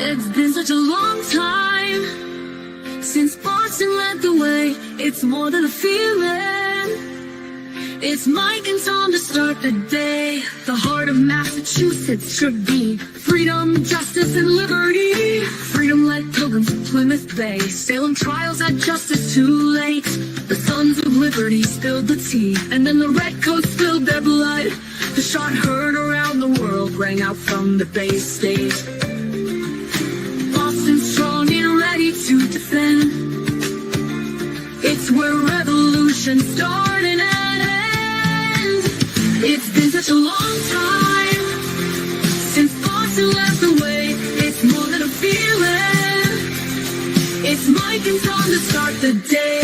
It's been such a long time since Boston led the way. It's more than a feeling. It's Mike and Tom to start the day. The heart of Massachusetts should be freedom, justice, and liberty. Freedom led pilgrims from Plymouth Bay. Salem trials had justice too late. The sons of liberty spilled the tea, and then the redcoats spilled their blood. The shot heard around the world rang out from the Bay State. Boston strong and ready to defend. It's where revolution started and ends. It's been such a long time since Boston left the way. It's more than a feeling. It's Mike and Tom to start the day.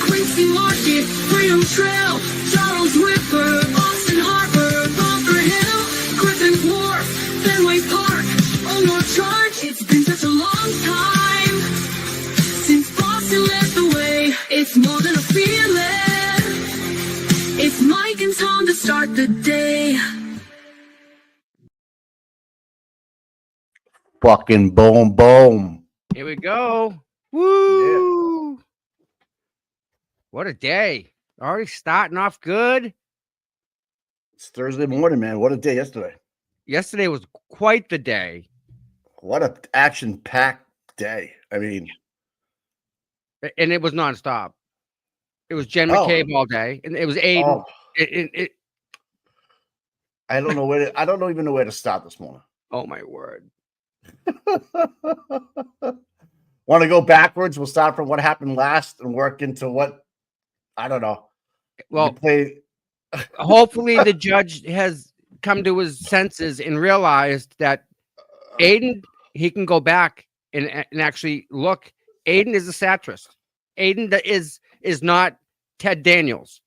Quincy Market, Freedom Trail, Charles River, Boston Harbor, Bunker Hill, Griffin Wharf, Fenway Park, Omar Charge. It's been such a long time since Boston led the way. It's more than a feeling. It's Mike and Tom to start the day. Fucking boom, boom. Here we go. Woo! Yeah. What a day. Already starting off good. It's Thursday morning, man. What a day yesterday. Yesterday was quite the day. What a action-packed day. I mean. And it was nonstop. It was Jen McCabe all day. And it was Aiden. I don't know even know where to start this morning. Oh my word. Want to go backwards? We'll start from what happened last and work into what, I don't know. Well, hopefully the judge has come to his senses and realized that Aiden, he can go back and actually look. Aiden is a satirist. Aiden is not Ted Daniels.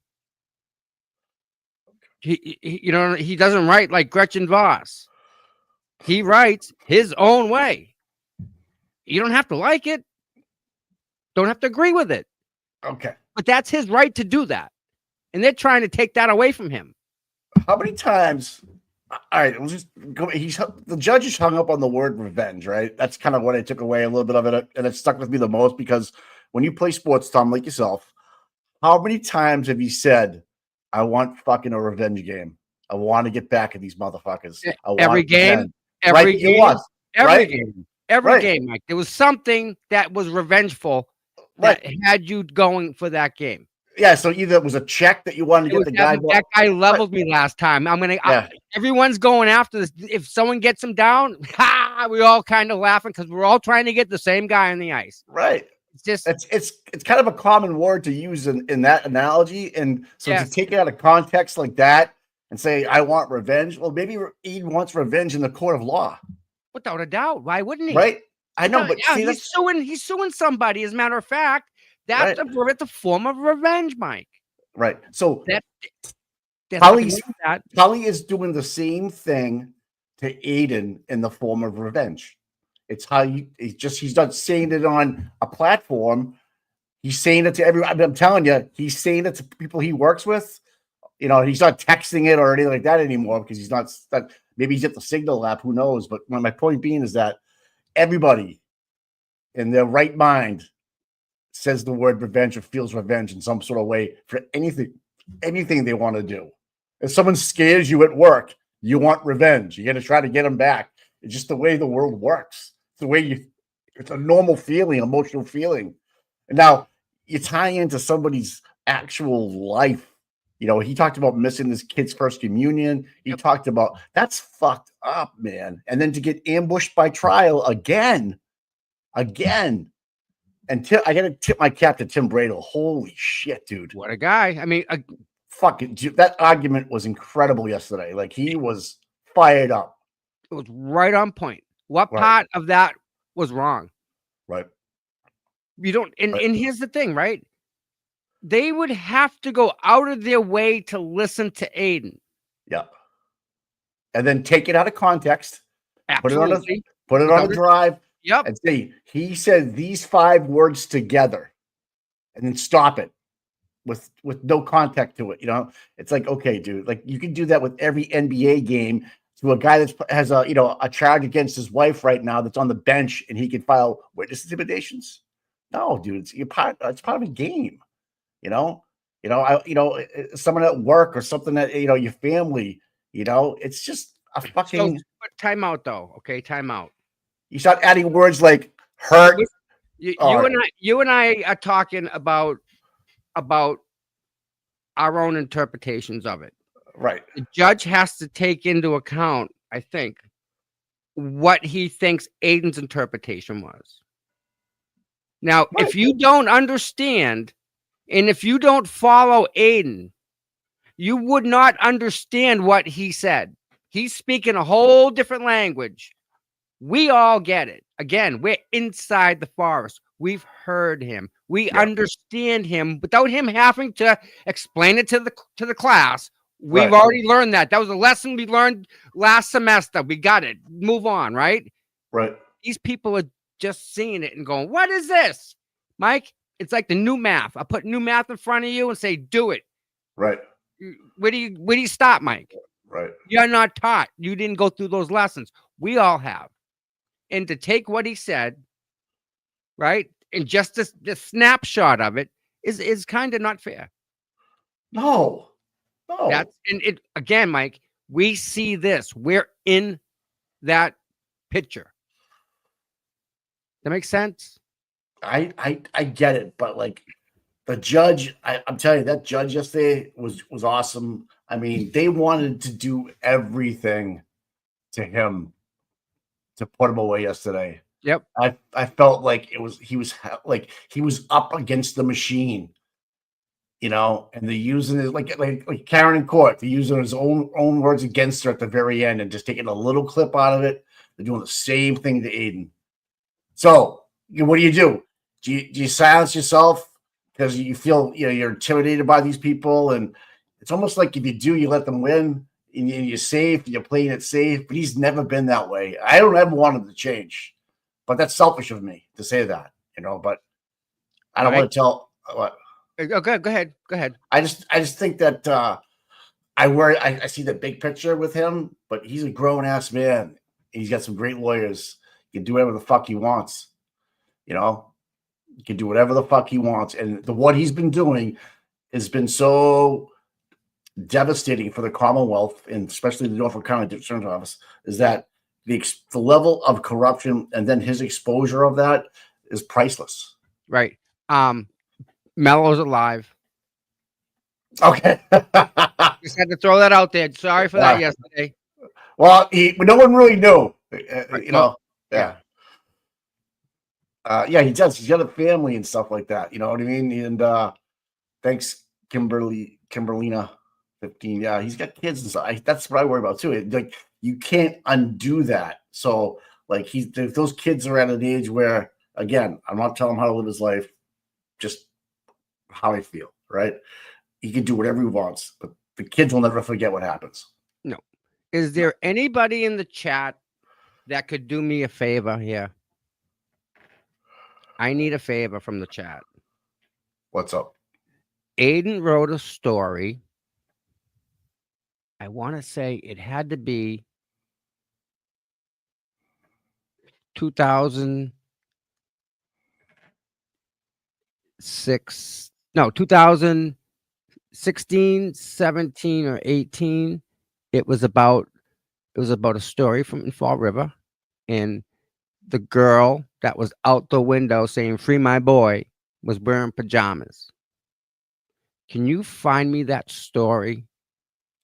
He doesn't write like Gretchen Voss. He writes his own way. You don't have to like it. Don't have to agree with it. Okay. But that's his right to do that. And they're trying to take that away from him. How many times? All right, we'll just go. The judge is hung up on the word revenge, right? That's kind of what I took away a little bit of it, and it stuck with me the most because when you play sports, Tom, like yourself, how many times have you said, I want fucking a revenge game? I want to get back at these motherfuckers. Every game, every game, Mike. There was something that was revengeful that had you going for that game. Yeah, so either it was a check that you wanted to get the guy. That guy leveled me last time. Everyone's going after this. If someone gets him down, we all kind of laughing because we're all trying to get the same guy on the ice. Right. It's just it's kind of a common word to use in that analogy, and so to take it out of context like that and say I want revenge. Well, maybe Eden wants revenge in the court of law. Without a doubt. Why wouldn't he? Right. I know, but see, he's suing somebody. As a matter of fact, that's a form of revenge, Mike. Right. So Tully is doing the same thing to Aiden in the form of revenge. It's how he's not saying it on a platform. He's saying it to everyone. I'm telling you, he's saying it to people he works with. You know, he's not texting it or anything like that anymore because he's not. Maybe he's at the Signal app. Who knows? But my point being is that everybody in their right mind says the word revenge or feels revenge in some sort of way for anything they want to do. If someone scares you at work, you want revenge. You're going to try to get them back. It's just the way the world works. It's the way it's a normal feeling, emotional feeling. And now you tie into somebody's actual life. You know, he talked about missing this kid's first communion. He talked about that's fucked up, man. And then to get ambushed by trial again. And I got to tip my cap to Tim Bradle. Holy shit, dude. What a guy. I mean, that argument was incredible yesterday. Like, he was fired up. It was right on point. What part of that was wrong? Right. You don't, and here's the thing, right? They would have to go out of their way to listen to Aiden. Yeah. And then take it out of context. Absolutely. Put it on a drive. Yep. And say, he said these 5 words together. And then stop it. with no contact to it. You know, it's like, okay, dude, like you can do that with every NBA game to a guy that has a a charge against his wife right now that's on the bench and he can file witness intimidations. No, dude, it's part of a game. You know, someone at work or something that your family. It's just a fucking. So, time out though. Okay, time out. You start adding words like hurt. You and I are talking about our own interpretations of it. Right. The judge has to take into account, I think, what he thinks Aiden's interpretation was. Now, if you don't understand and if you don't follow Aiden, you would not understand what he said. He's speaking a whole different language. We all get it. Again, we're inside the forest. We've heard him. We understand him without him having to explain it to the class. We've already learned that. That was a lesson we learned last semester. We got it. Move on, right? Right. These people are just seeing it and going, what is this? Mike, it's like the new math. I put new math in front of you and say, do it. Right. Where do you stop, Mike? Right. You're not taught. You didn't go through those lessons. We all have. And to take what he said, right, and just the snapshot of it is kind of not fair. No. That's and it again, Mike. We see this. We're in that picture. That makes sense. I get it, but like the judge, I'm telling you, that judge yesterday was awesome. I mean, they wanted to do everything to him to put him away yesterday. Yep. I felt like he was up against the machine, and they're using it like Karen in court. They're using his own words against her at the very end and just taking a little clip out of it. They're doing the same thing to Aiden. So what do? Do you silence yourself because you feel you're intimidated by these people? And it's almost like if you do, you let them win and you're safe. You're playing it safe. But he's never been that way. I don't ever want him to change. But that's selfish of me to say that, but I don't want to tell what. Okay, go ahead. Go ahead. I just think that I see the big picture with him, but he's a grown ass man. He's got some great lawyers. He can do whatever the fuck he wants. He can do whatever the fuck he wants. And what he's been doing has been so devastating for the Commonwealth, and especially the Norfolk County Attorney's Office, is that the level of corruption and then his exposure of that is priceless. Right. Mello's alive. Okay. Just had to throw that out there. Sorry for that yesterday. Well, no one really knew. Yeah. He does. He's got a family and stuff like that. You know what I mean? And thanks, Kimberlina 15. Yeah, he's got kids and stuff. That's what I worry about too. Like, you can't undo that. So, like, those kids are at an age where, again, I'm not telling him how to live his life, just how I feel, right? He can do whatever he wants, but the kids will never forget what happens. No. Is there anybody in the chat that could do me a favor here? I need a favor from the chat. What's up? Aiden wrote a story. I want to say it had to be 2016, 17, or 18. It was about a story from Fall River, and the girl that was out the window saying "Free my boy" was wearing pajamas. Can you find me that story?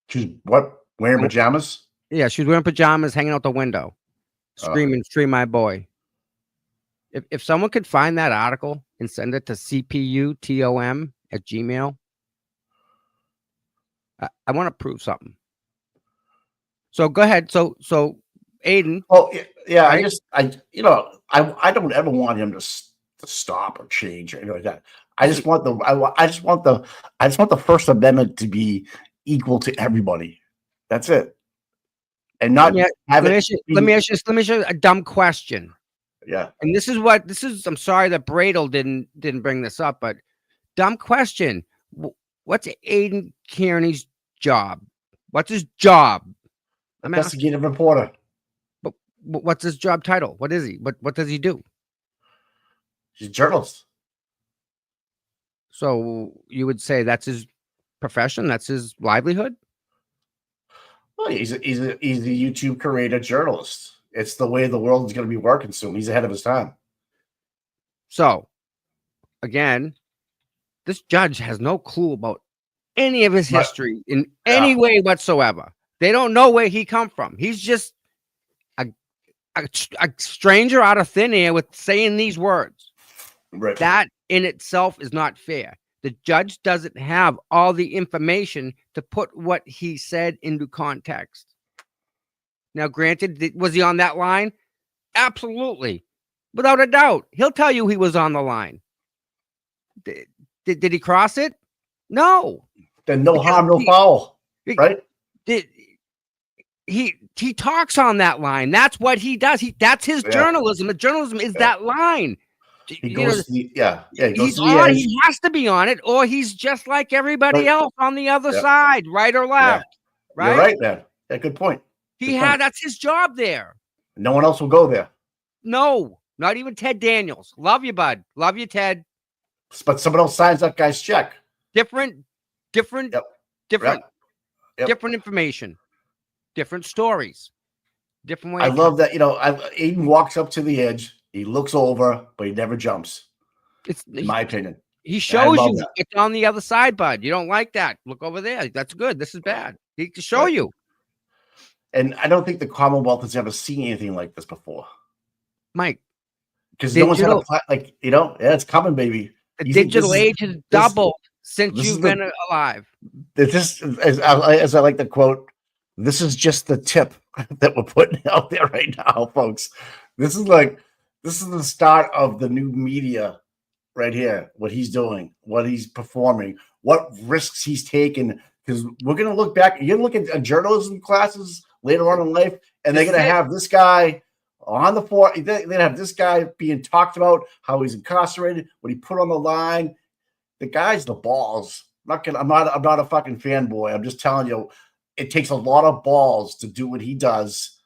She's what? Wearing pajamas? Yeah, she was wearing pajamas, hanging out the window, screaming "Free my boy." If someone could find that article and send it to cputom@gmail, I want to prove something. So go ahead. So Aiden. Oh yeah, right? I don't ever want him to stop or change or anything like that. I just want the First Amendment to be equal to everybody. That's it. And not let me ask you a dumb question. Yeah. And this is I'm sorry that Bradel didn't bring this up, but dumb question. What's Aiden Kearney's job? What's his job? I'm asking. Investigative reporter. But what's his job title? What is he? What does he do? He's a journalist. So you would say that's his profession? That's his livelihood? Well, he's a YouTube creator journalist. It's the way the world is going to be working soon. He's ahead of his time. So, again, this judge has no clue about any of his history in any way whatsoever. They don't know where he come from. He's just a stranger out of thin air with saying these words. Right. That in itself is not fair. The judge doesn't have all the information to put what he said into context. Now, granted, was he on that line? Absolutely. Without a doubt. He'll tell you he was on the line. Did he cross it? No. Then no harm, no foul. Right? He talks on that line. That's what he does. That's his journalism. The journalism is that line. He goes he he's on, he has to be on it, or he's just like everybody else on the other side, right or left. Right? You're right, man. Yeah, good point. That's his job there. No one else will go there. No, not even Ted Daniels. Love you, bud. Love you, Ted. But someone else signs that guy's check. Different information, different stories, different ways. I love that. Aiden walks up to the edge. He looks over, but he never jumps. It's in my opinion. He shows you it's on the other side, bud. You don't like that. Look over there. That's good. This is bad. He can show you. And I don't think the Commonwealth has ever seen anything like this before, Mike. Because no one's had it's coming, baby. The digital age has doubled since you've been alive. This, as I like to quote, this is just the tip that we're putting out there right now, folks. This is the start of the new media right here. What he's doing, what he's performing, what risks he's taken. Because we're going to look back. You're going to look at journalism classes later on in life, and they're going to have this guy on the floor. They're going to have this guy being talked about, how he's incarcerated, what he put on the line. The guy's the balls. I'm not a fucking fanboy. I'm just telling you, it takes a lot of balls to do what he does,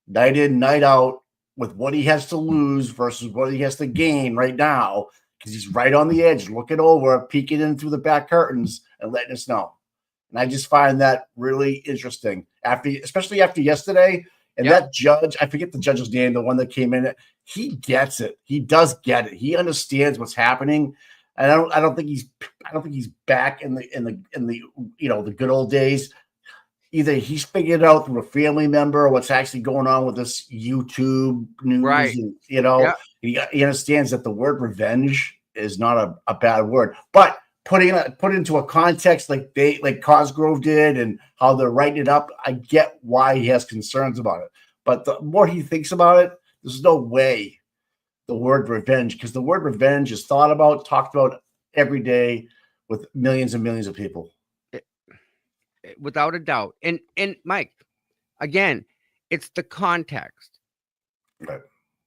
night in, night out, with what he has to lose versus what he has to gain right now, because he's right on the edge, looking over, peeking in through the back curtains and letting us know. And I just find that really interesting, especially after yesterday. And that judge, I forget the judge's name, the one that came in, he gets it. He does get it. He understands what's happening. And I don't think he's back in the the good old days. Either he's figured it out through a family member or what's actually going on with this YouTube news. Right. And, he understands that the word revenge is not a bad word, but put into a context like Cosgrove did and how they're writing it up, I get why he has concerns about it. But the more he thinks about it, there's no way the word revenge, because the word revenge is thought about, talked about every day with millions and millions of people. Without a doubt. And Mike, again, it's the context. Right.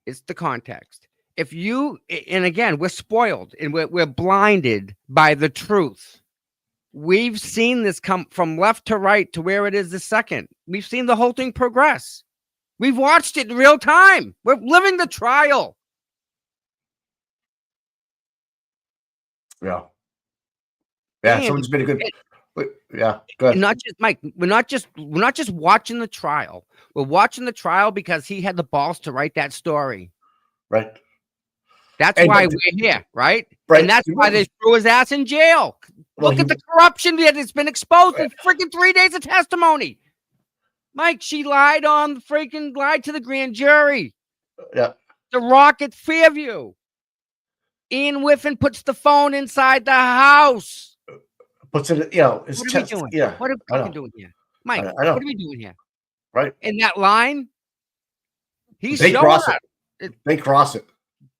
It's the context. And again, we're spoiled and we're blinded by the truth. We've seen this come from left to right to where it is this second. We've seen the whole thing progress. We've watched it in real time. We're living the trial. Yeah. Yeah. Someone's been a good. Yeah. Good. Not just Mike. We're not just watching the trial. We're watching the trial because he had the balls to write that story. Right. That's why we're here, right? And that's why they threw his ass in jail. Look at the corruption that has been exposed in freaking 3 days of testimony. Mike, she lied to the grand jury. Yeah. The Rocket Fairview. Ian Whiffen puts the phone inside the house. Puts it, what are we doing? Yeah. What are we doing here? Mike, what are we doing here? Right. In that line, they cross it. They cross it.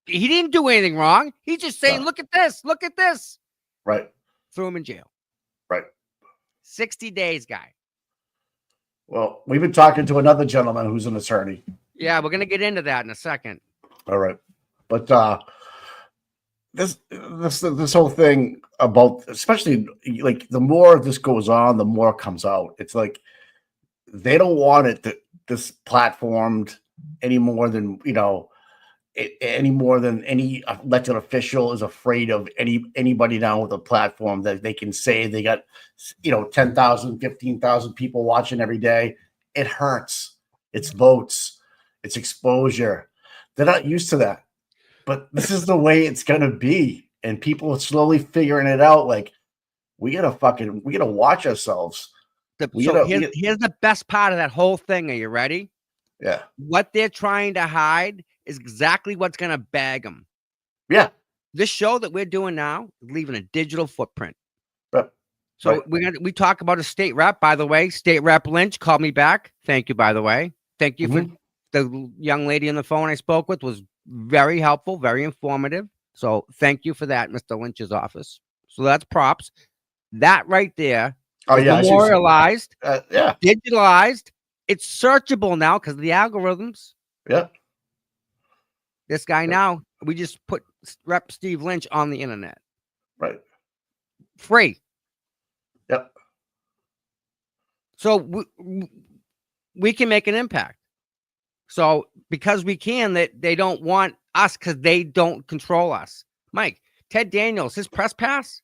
He didn't do anything wrong. He's just saying, look at this. Look at this. Right. Threw him in jail. Right. 60 days, guy. Well, we've been talking to another gentleman who's an attorney. Yeah, we're going to get into that in a second. All right. But this whole thing about, especially like the more this goes on, the more it comes out. It's like they don't want it this platformed any more than any more than any elected official is afraid of anybody down with a platform that they can say they got 10,000, 15,000 people watching every day. It hurts. It's votes. It's exposure. They're not used to that. But this is the way it's gonna be, and people are slowly figuring it out. Like we gotta watch ourselves. Here's the best part of that whole thing. Are you ready? Yeah. What they're trying to hide is exactly what's gonna bag them. Yeah. This show that we're doing now is leaving a digital footprint. But, so we talk about a state rep. By the way, State Rep Lynch called me back. Thank you. By the way, thank you for the young lady on the phone I spoke with was very helpful, very informative. So thank you for that, Mr. Lynch's office. So that's props. That right there. Oh yeah, memorialized, yeah, digitalized. It's searchable now because of the algorithms. Yeah. This guy now, we just put Rep Steve Lynch on the internet. Right. Free. Yep. So we can make an impact. So because we can, that they don't want us because they don't control us. Mike, Ted Daniels, his press pass.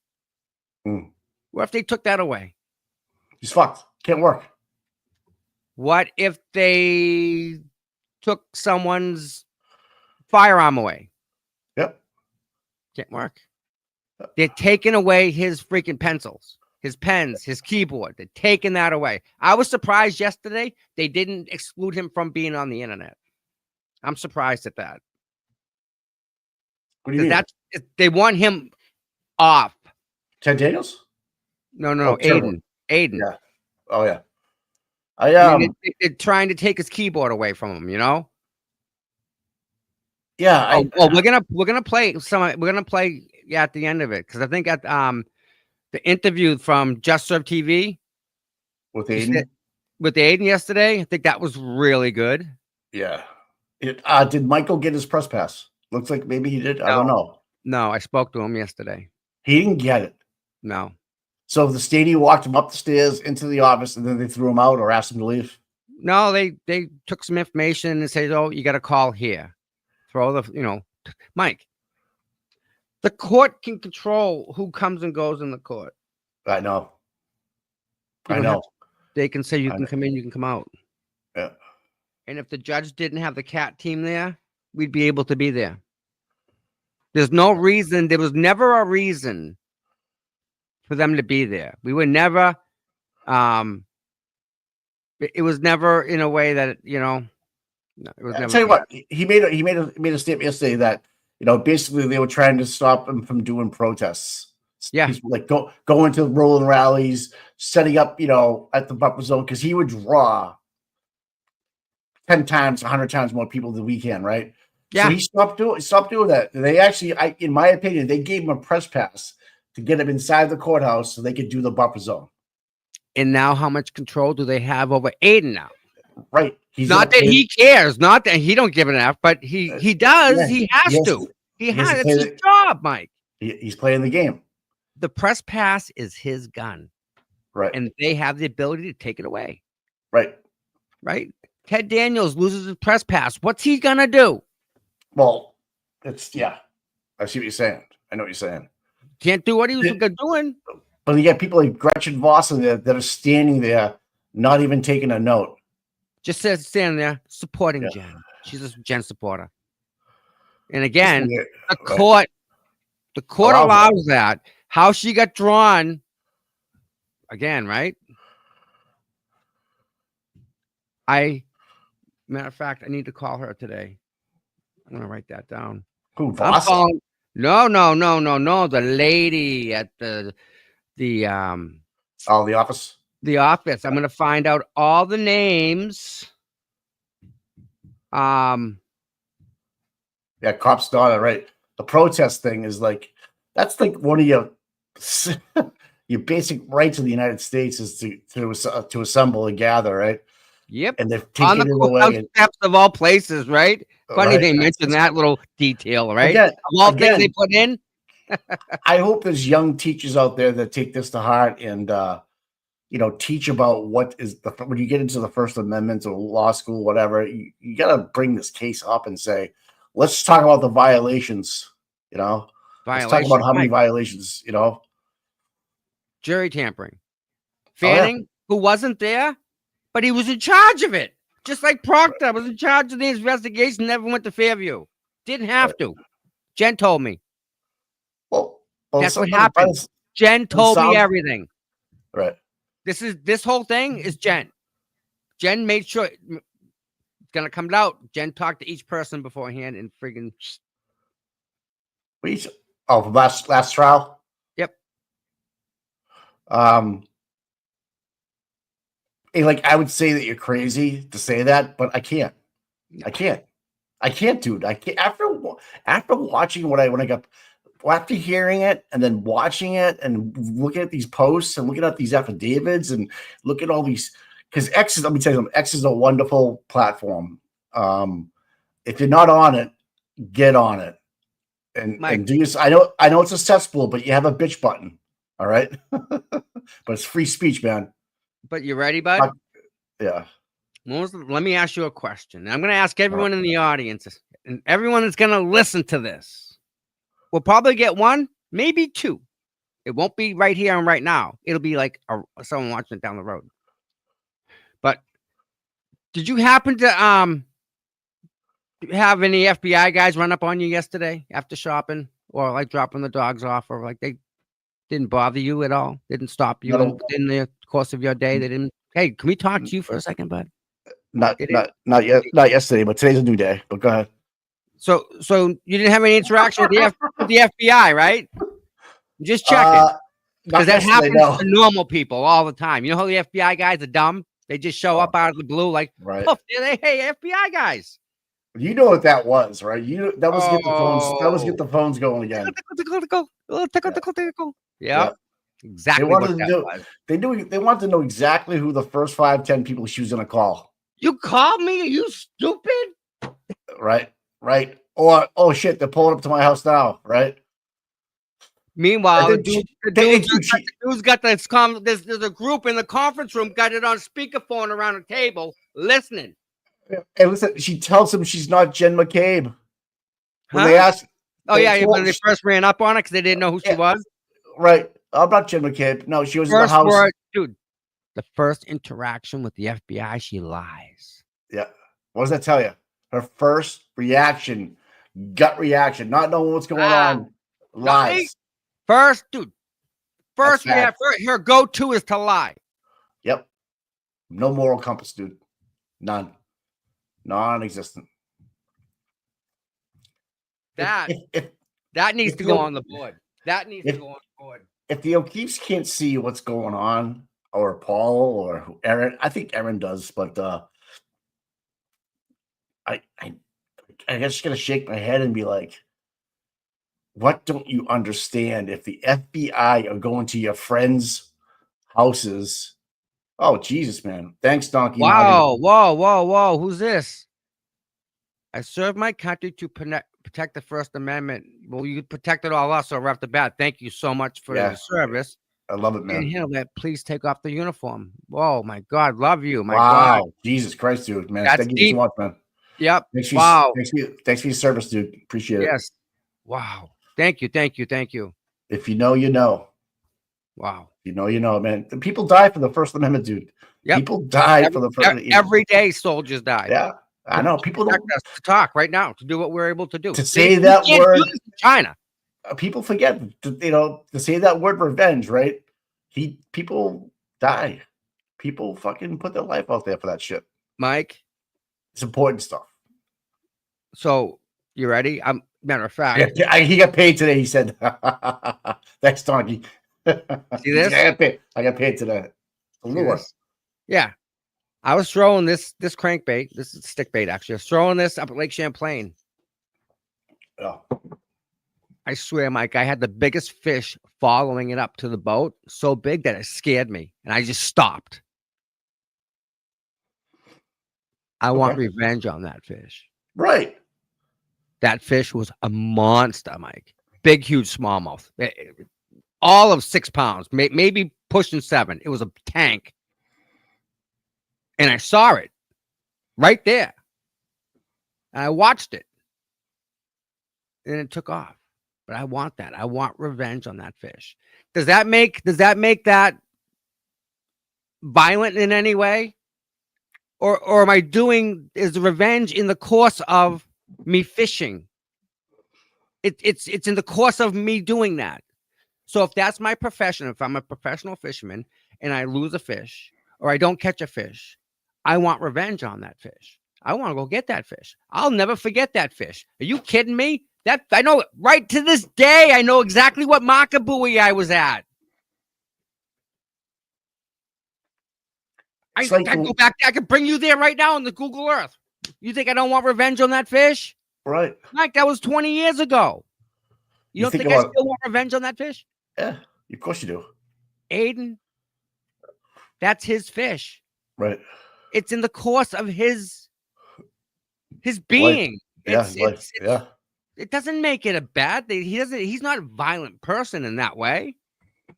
What if they took that away? He's fucked. Can't work. What if they took someone's firearm away? Yep. Can't work. They're taking away his freaking pencils, his pens, his keyboard. They're taking that away. I was surprised yesterday they didn't exclude him from being on the internet. I'm surprised at that. What do you mean? They want him off. Ted Daniels? No, Aiden. Yeah. Oh yeah. They're trying to take his keyboard away from him. Yeah. We're gonna play some. We're gonna play at the end of it because I think at the interview from Just Serve TV with Aiden yesterday, I think that was really good. Yeah. Did Michael get his press pass? Looks like maybe he did. I don't know. No, I spoke to him yesterday. He didn't get it. No. So the stadium walked him up the stairs into the office, and then they threw him out or asked him to leave. No, they took some information and said, "Oh, you got to call here." Throw the, Mike. The court can control who comes and goes in the court. I know. They can say you can come in, you can come out. Yeah. And if the judge didn't have the CAT team there, we'd be able to be there. There's no reason. There was never a reason for them to be there. We were never. It was never in a way that No, it was never. I'll tell you what, he made a statement yesterday that basically they were trying to stop him from doing protests. Yeah, he's like going to rolling rallies, setting up at the buffer zone because he would draw 10 times, 100 times more people than we can, right? Yeah. So he stopped doing that. They actually, in my opinion, they gave him a press pass to get him inside the courthouse so they could do the buffer zone. And now, how much control do they have over Aiden now? Right. He's not that he cares, not that he don't give an F, but he does. Yeah, he has to. He has. It's his job, Mike. He's playing the game. The press pass is his gun. Right. And they have the ability to take it away. Right. Right. Ted Daniels loses his press pass. What's he gonna do? Well, I see what you're saying. I know what you're saying. Can't do what he was doing. But you get people like Gretchen Vossen that are standing there, not even taking a note. Just standing there supporting Jen. She's a Jen supporter. And again, the court allows that. How she got drawn again, right? Matter of fact, I need to call her today. I'm gonna write that down. Who, Vossen? No. The lady at the office. The office. I'm gonna find out all the names. Yeah, cop's daughter, right? The protest thing is that's one of your your basic rights in the United States is to assemble and gather, right? Yep. And they've taken it away. Steps of all places, right? Funny they mentioned that little detail, right? Of all things they put in, I hope there's young teachers out there that take this to heart and teach about what is when you get into the First Amendment or law school, whatever. You got to bring this case up and say, let's talk about the violations. Let's talk about how many violations. Jury tampering. Oh, yeah. Fanning, who wasn't there, but he was in charge of it. Just like Proctor was in charge of the investigation, never went to Fairview. Didn't have to. Jen told me. Well, that's what happened. Jen told me everything. Right. This whole thing is Jen. Jen made sure it's gonna come out. Jen talked to each person beforehand and friggin' from last trial? Yep. Like I would say that you're crazy to say that, but I can't. I can't, dude. I can't. After watching after hearing it and then watching it and looking at these posts and looking at these affidavits and looking at all these, because let me tell you something, X is a wonderful platform. If you're not on it, get on it and do this. I know it's a cesspool, but you have a bitch button. All right. But it's free speech, man. But you ready, bud? Yeah. Let me ask you a question. I'm going to ask everyone in the audience and everyone that's going to listen to this. We'll probably get one, maybe two. It won't be right here and right now. It'll be like someone watching it down the road. But did you happen to have any FBI guys run up on you yesterday after shopping, or like dropping the dogs off, or like they didn't bother you at all? Didn't stop you in the course of your day? They didn't. Hey, can we talk to you for a second, bud? Not yesterday, but today's a new day. But go ahead. So you didn't have any interaction with the FBI, right? Just checking, because that happens to normal people all the time. You know how the FBI guys are dumb? They just show up out of the blue, like, right? Oh, hey, FBI guys. You know what that was, right? That was get the phones. That was get the phones going again. Yeah, exactly. They wanted to know exactly who the first 5-10 people she was going to call. You called me? Are you stupid? Right. Or oh shit, they're pulling up to my house now. Right. Meanwhile, who's got this? There's a group in the conference room, got it on speakerphone around a table, listening. And listen, she tells him she's not Jen McCabe. When they asked, when they first ran up on her because they didn't know who she was. Right. I'm not Jen McCabe. No, she was in the house. Dude, the first interaction with the FBI, she lies. Yeah. What does that tell you? Her first reaction, gut reaction, not knowing what's going on, lies. First reaction, her go-to is to lie. Yep. No moral compass, dude. None. Non-existent. That needs to go on the board. That needs to go on the board. If the O'Keefes can't see what's going on, or Paul or Aaron, I think Aaron does, but I just gonna shake my head and be like, what don't you understand? If the FBI are going to your friends' houses, oh Jesus, man! Thanks, Donkey. Wow, whoa! Who's this? I serve my country to protect the First Amendment. Well, you protected all us right off the bat. Thank you so much for your service. I love it, man. And handle that. Please take off the uniform. Whoa, my God, love you, my God. Jesus Christ, dude, man. That's Thank you deep. so much, man. Yep. Thanks for your service, dude. Appreciate it. Yes. Wow. Thank you. If you know, you know. Wow. You know, man. The people die for the First Amendment, dude. Yep. People die for the First Amendment. Every day, soldiers die. Yeah, I know. People don't us to talk right now to do what we're able to do. To say that word, China. People forget. To say that word, revenge. Right? People die. People fucking put their life out there for that shit. Mike, it's important stuff. So you ready? Matter of fact, he got paid today. He said, "Thanks, Donkey." See this? I got paid today. Yeah, I was throwing this crankbait. This is stick bait, actually. I was throwing this up at Lake Champlain. Oh. I swear, Mike, I had the biggest fish following it up to the boat, so big that it scared me, and I just stopped. I want revenge on that fish. Right. That fish was a monster, Mike. big, huge smallmouth, all of 6 pounds, maybe pushing 7. It was a tank. And I saw it right there. And I watched it. And it took off. But I want that. I want revenge on that fish. Does that make that violent in any way? Or am I doing is the revenge in the course of me fishing? It's in the course of me doing that. So if that's my profession, if I'm a professional fisherman and I lose a fish or I don't catch a fish, I want revenge on that fish. I want to go get that fish. I'll never forget that fish. Are you kidding me? That I know right to this day, I know exactly what marker buoy I was at. I go back there. I can bring you there right now on the Google Earth. You think I don't want revenge on that fish? Right. Mike, that was 20 years ago. You don't think I still want revenge on that fish? Yeah, of course you do. Aiden, that's his fish. Right. It's in the course of his being. Yeah. It doesn't make it a bad thing. He's not a violent person in that way.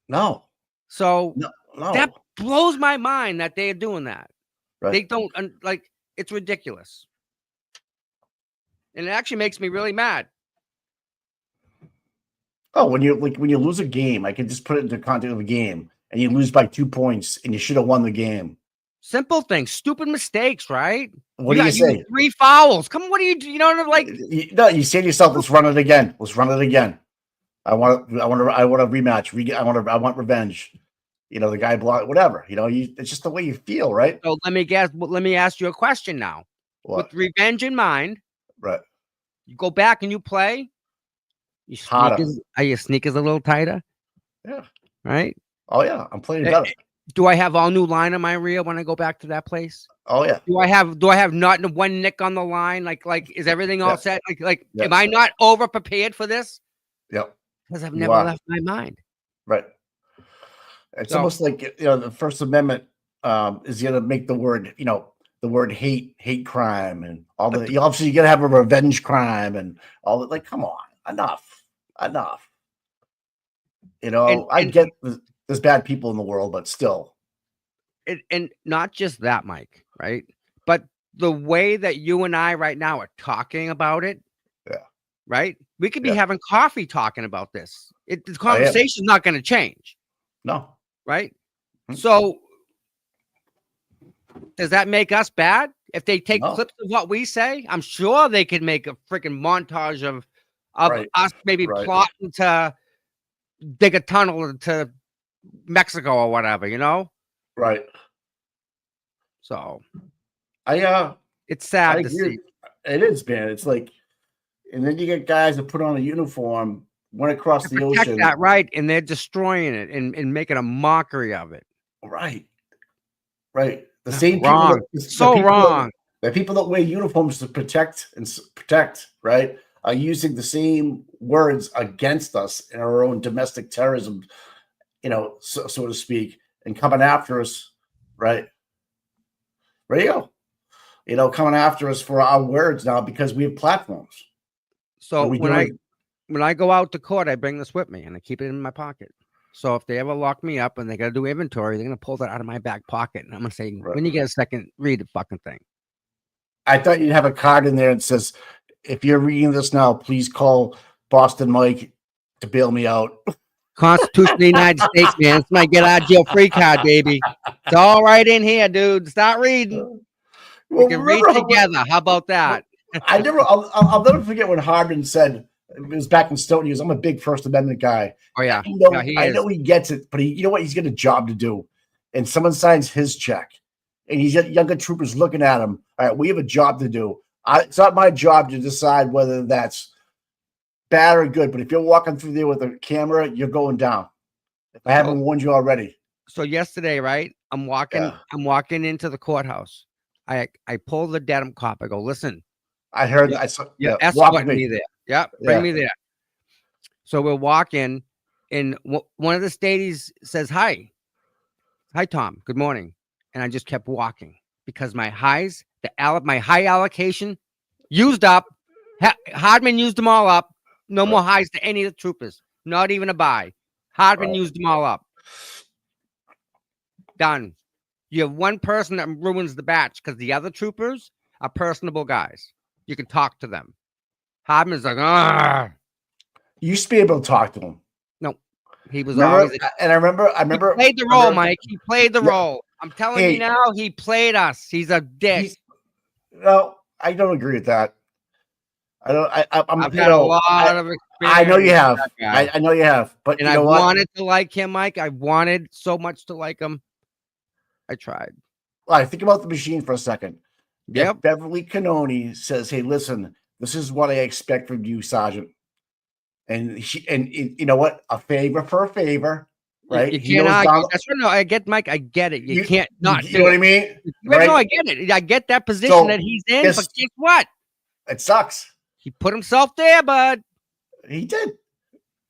No. So no. That blows my mind that they are doing that. Right. They don't it's ridiculous. And it actually makes me really mad. Oh, when you lose a game, I can just put it into the context of a game and you lose by 2 points and you should have won the game. Simple things, stupid mistakes, right? What do you say? 3 fouls. Come on, what do you do? You know, like no, you say to yourself, let's run it again. I want a rematch. I want revenge. You know, the guy blocked whatever. You know, it's just the way you feel, right? So let me ask you a question now. What? With revenge in mind, right? You go back and you play. Are your sneakers a little tighter? Yeah. Right? Oh yeah, I'm playing better. Do I have all new line on my reel when I go back to that place? Oh yeah. Do I have not one nick on the line? Like is everything all set? Am I not over prepared for this? Yep. Because I've never left my mind. Right. It's almost like the First Amendment is going to make the word hate crime and all the obviously you got to have a revenge crime and all that. Like, come on, enough. You know, I get there's bad people in the world, but still. And not just that, Mike, right? But the way that you and I right now are talking about it, right? We could be having coffee talking about this. The conversation is not going to change. No. Right? So does that make us bad? If they take clips of what we say, I'm sure they could make a freaking montage of us maybe plotting to dig a tunnel to Mexico or whatever, you know? Right. So it's sad to see. It is, man. It's like, and then you get guys that put on a uniform, went across the ocean. That right, and they're destroying it and making a mockery of it. Right. The same wrong. People, wrong. The people that wear uniforms to protect, right, are using the same words against us in our own domestic terrorism, so to speak, and coming after us, right? Radio, coming after us for our words now because we have platforms. So when I go out to court, I bring this with me and I keep it in my pocket. So if they ever lock me up and they got to do inventory, they're going to pull that out of my back pocket. And I'm going to say, when you get a second, read the fucking thing. I thought you'd have a card in there that says, if you're reading this now, please call Boston Mike to bail me out. Constitution of the United States, man. It's my get out of jail free card, baby. It's all right in here, dude. Start reading. We can read together. How about that? I'll never forget when Hardman said, it was back in Stoughton, he goes, I'm a big First Amendment guy. Oh, yeah. I know he gets it, but you know what? He's got a job to do. And someone signs his check. And he's got younger troopers looking at him. All right, we have a job to do. It's not my job to decide whether that's bad or good. But if you're walking through there with a camera, you're going down. If I haven't warned you already. So yesterday, right? I'm walking into the courthouse. I pull the Dedham cop. I go, listen. I heard that. I saw. Yeah, escorting me there. Yeah, bring me there. So we're walking, and one of the stadies says, "Hi, Tom. Good morning." And I just kept walking because my high allocation used up. Hardman used them all up. No more highs to any of the troopers. Not even a buy. Hardman Right. used them all up. Done. You have one person that ruins the batch because the other troopers are personable guys. You can talk to them. Hardman's like, ah. You used to be able to talk to him. No, he was Remember? always. And I remember. He played the role, Mike. He played the Yeah. role. I'm telling Hey. you now, he played us. He's a dick. No, I don't agree with that. I don't. I'm. I've you had a know, lot of experience. I know you with have. that guy. I know you have. But And you I know what? wanted to like him, Mike. I wanted so much to like him. I tried. All right, think about the machine for a second. Yep. If Beverly Canoni says, "Hey, listen, this is what I expect from you, Sergeant," and you know what? A favor for a favor, right? You He can't knows argue. Donald- That's what no, I get, Mike. I get it. You can't not You do know what I it. mean? Right? No, Right? I get it. I get that position So, that he's in, yes. but guess what? It sucks. He put himself there, bud. He did.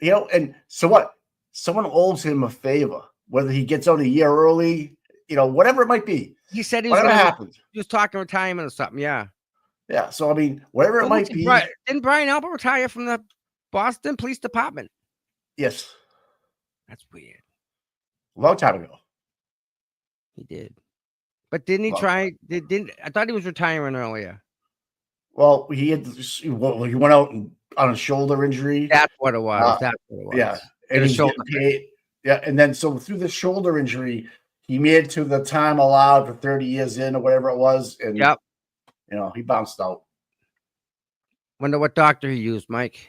You know, and so what? Someone owes him a favor, whether he gets out a year early, you know, whatever it might be. He said he was Whatever gonna, happens. he was talking retirement or something. Yeah. Yeah. So I mean, whatever it Well, might be. Didn't Brian Albert retire from the Boston Police Department? Yes. That's weird. A long time ago. He did. But didn't he Well- try? Didn't I thought he was retiring earlier? Well, he went out on a shoulder injury. That's what it was. That's what it was. Yeah. And And a he's shoulder getting paid. Yeah. And then so through the shoulder injury, he made it to the time allowed for 30 years in or whatever it was. And Yep. you know, he bounced out. Wonder what doctor he used, Mike.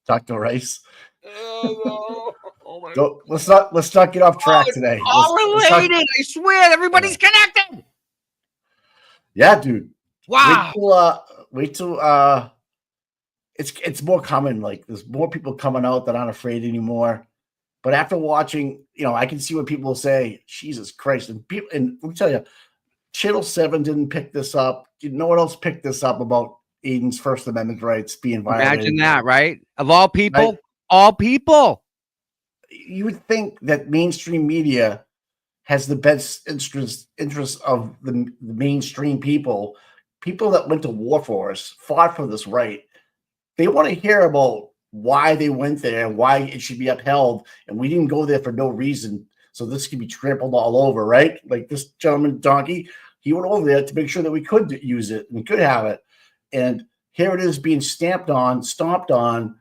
Dr. Rice. Oh, my Let's not get off track today. all Let's not- related. I swear, everybody's connected. yeah, dude. Wow. Wait till it's more common. Like there's more people coming out that aren't afraid anymore. But after watching, you know, I can see what people say, Jesus Christ. And people, and let me tell you, Channel 7 didn't pick this up. No one else picked this up about Aiden's First Amendment rights being violated. Imagine that, right? Of all people, Right. all people. You would think that mainstream media has the best interest of the mainstream people that went to war for us, fought for this right. They want to hear about why they went there and why it should be upheld. And we didn't go there for no reason. So this could be trampled all over, right? Like this gentleman, Donkey, he went over there to make sure that we could use it and we could have it. And here it is being stomped on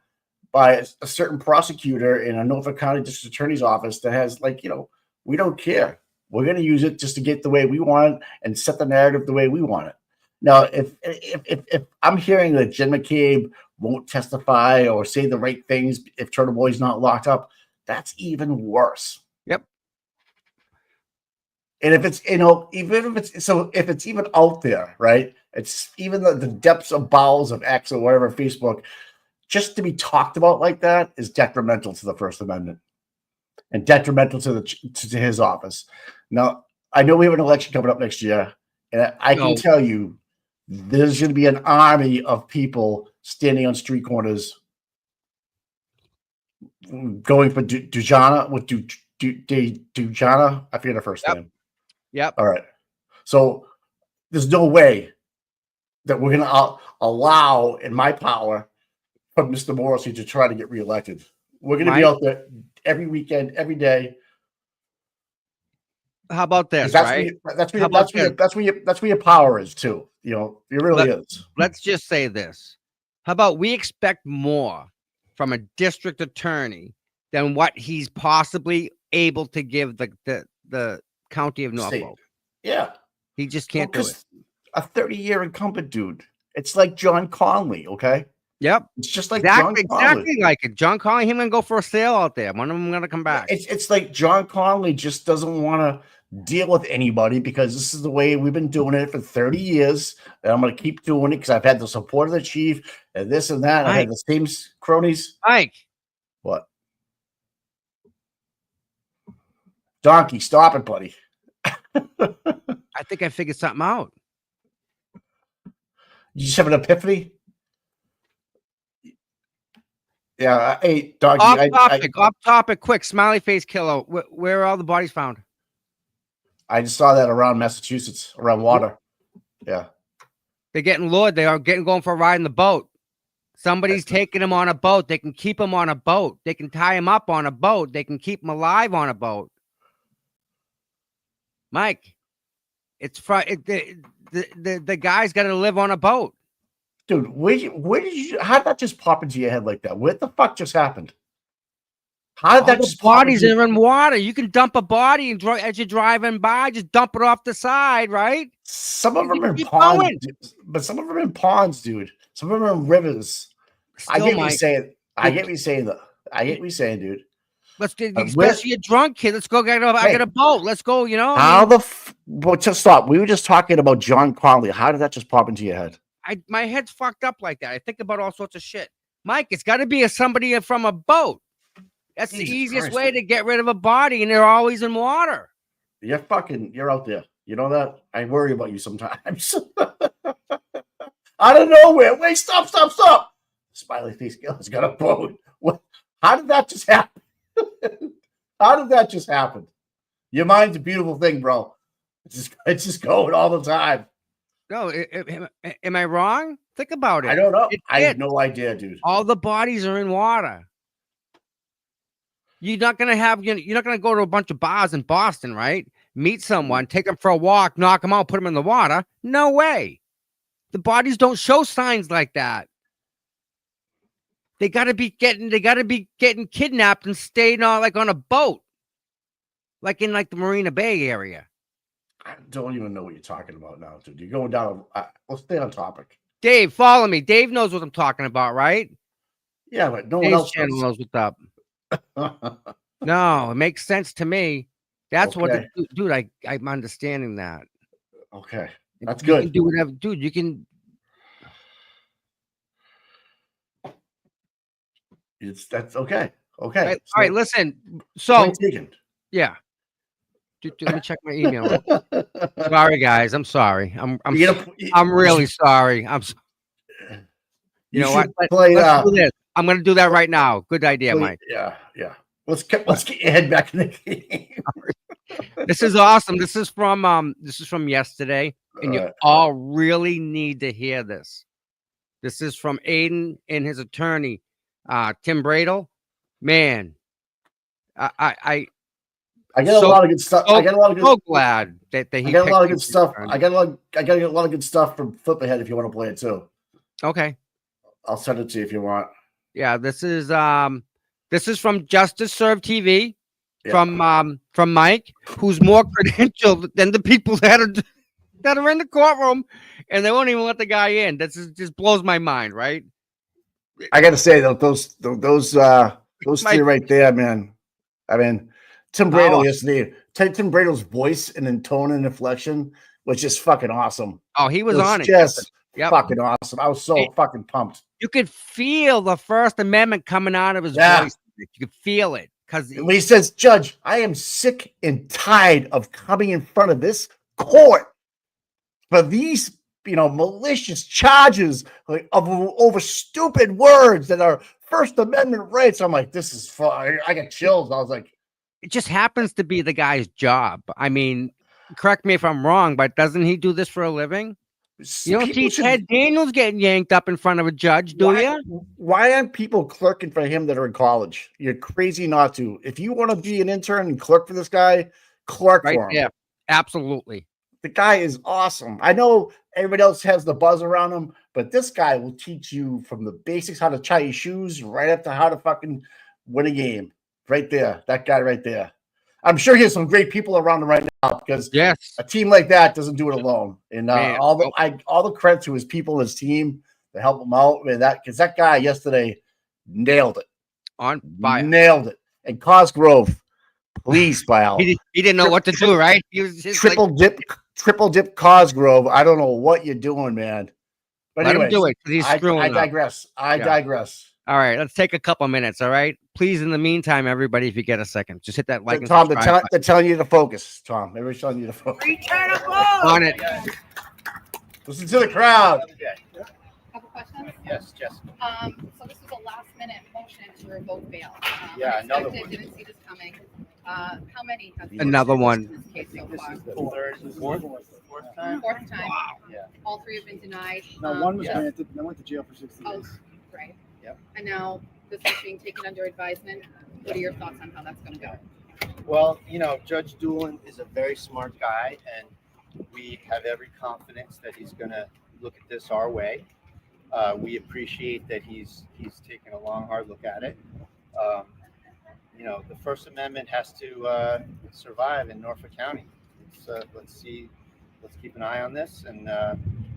by a certain prosecutor in a Norfolk County District Attorney's office that has like, you know, we don't care. We're going to use it just to get the way we want it and set the narrative the way we want it. Now, if I'm hearing that Jen McCabe won't testify or say the right things if Turtle Boy's not locked up, that's even worse. Yep. And if it's, you know, if it's even out there, right? It's even the depths of bowels of X or whatever, Facebook, just to be talked about like that is detrimental to the First Amendment and detrimental to his office. Now, I know we have an election coming up next year, and I can tell you there's going to be an army of people standing on street corners going for Dujana with Dujana. I forget her first name. Yep. All right. So there's no way that we're going to allow in my power for Mr. Morrissey to try to get reelected. We're going to be out there every weekend, every day. How about this, That's right? that's where your power is too. You know, it really is. Let's just say this. How about we expect more from a district attorney than what he's possibly able to give the county of State. Norfolk? Yeah. He just can't do it. A 30-year incumbent dude. It's like John Conley, okay? Yep. It's just like Exactly, John Conley. exactly like it. John Conley, him gonna go for a sail out there. One of them gonna come back. It's like John Conley just doesn't want to deal with anybody because this is the way we've been doing it for 30 years. And I'm going to keep doing it because I've had the support of the chief and this and that. I had the same cronies. Mike. What? Donkey, stop it, buddy. I think I figured something out. You just have an epiphany? Yeah. Hey, Donkey. Off topic, quick. Smiley face killer. Where are all the bodies found? I just saw that around Massachusetts, around water. Yeah. They're getting lured. They are going for a ride in the boat. Somebody's taking them on a boat. They can keep them on a boat. They can tie them up on a boat. They can keep them alive on a boat. Mike, it's the guy's got to live on a boat. Dude, where did you? How did that just pop into your head like that? What the fuck just happened? How did that just pop bodies are in water? You can dump a body and as you're driving by, just dump it off the side, right? Some of them are in keep ponds, going. but some of them are in ponds, dude. Some of them are in rivers. I Still, get what you're Mike, saying. I get what you're saying, though. I get what you're saying, dude. let's do, where- especially a drunk kid. Let's go get I Hey. get a boat. Let's go. You know, How well, just stop. We were just talking about John Conley. How did that just pop into your head? my head's fucked up like that. I think about all sorts of shit. Mike, it's got to be somebody from a boat. That's the Jesus easiest Christ. way to get rid of a body, and they're always in water. You're out there. You know that? I worry about you sometimes. Out of nowhere. Wait, stop. Smiley face girl's got a boat. What? How did that just happen? How did that just happen? Your mind's a beautiful thing, bro. It's just going all the time. No, am I wrong? Think about it. I don't know. It I have did. no idea, dude. All the bodies are in water. You're not gonna go to a bunch of bars in Boston, right? Meet someone, take them for a walk, knock them out, put them in the water. No way. The bodies don't show signs like that. They gotta be getting kidnapped and staying on a boat, like in the Marina Bay area. I don't even know what you're talking about now, dude. You're going down. Let's stay on topic. Dave, follow me. Dave knows what I'm talking about, right? Yeah, but no one Dave's else channel does. knows what's up. No, it makes sense to me. That's Okay. dude. I'm understanding that. Okay, that's You can good. do whatever, dude. You can. That's okay. Okay. All right, So, listen. So point taken. yeah, let me check my email. Sorry, guys. I'm sorry. I'm really sorry. You know what? Play, Let's do this. I'm going to do that right now. Good idea, Mike. Yeah. Let's get your head back in the game. This is awesome. This is from yesterday, and you all really need to hear this. This is from Aiden and his attorney, Tim Bradle. Man, I get a lot of good stuff. I get a lot of good. So glad that he. I get a lot of picked good stuff. you. I got a lot of good stuff from Flip Ahead if you want to play it too. Okay. I'll send it to you if you want. Yeah, this is from Justice Serve TV, Yeah. from Mike, who's more credentialed than the people that are in the courtroom, and they won't even let the guy in. That just blows my mind, right? I got to say though, those three right there, man. I mean, Tim Bradle yesterday. Tim Bradle's voice and then tone and inflection was just fucking awesome. Oh, he was on it. Just Yep. fucking awesome. I was so fucking pumped. You could feel the First Amendment coming out of his voice. You could feel it because When he says, "Judge, I am sick and tired of coming in front of this court for these, malicious charges over stupid words that are First Amendment rights." I'm like, this is fun. I got chills. I was like, it just happens to be the guy's job. I mean, correct me if I'm wrong, but doesn't he do this for a living? You don't see Ted Daniels getting yanked up in front of a judge, do you? Why aren't people clerking for him that are in college? You're crazy not to. If you want to be an intern and clerk for this guy, clerk for him. Yeah, absolutely. The guy is awesome. I know everybody else has the buzz around him, but this guy will teach you from the basics how to tie your shoes right up to how to fucking win a game. Right there. That guy right there. I'm sure he has some great people around him right now because a team like that doesn't do it alone. And all the credit to his people, his team to help him out. Because that guy yesterday nailed it. On fire. Nailed it. And Cosgrove, please, Pyle. He didn't know what to do, right? He was just triple dip Cosgrove. I don't know what you're doing, man. But let him do it because he's screwing I digress. I digress. All right, let's take a couple minutes. All right, please. In the meantime, everybody, if you get a second, just hit that like. Tom, they're telling you to focus. Tom, everybody's telling you to focus. On it. Listen to the crowd. Couple questions? Yes, Jess. So this was a last-minute motion to revoke bail. Yeah, another one. Didn't see this coming. How many have Another one. in this case so This far? is the fourth time. Fourth time. Yeah. All three have been denied. No, one was Yeah. granted, and I went to jail for 60 Oh, days. right. Yep. And now this is being taken under advisement. What are your thoughts on how that's going to go? Well, Judge Doolin is a very smart guy, and we have every confidence that he's going to look at this our way. We appreciate that he's taken a long, hard look at it. The First Amendment has to survive in Norfolk County. Let's keep an eye on this, and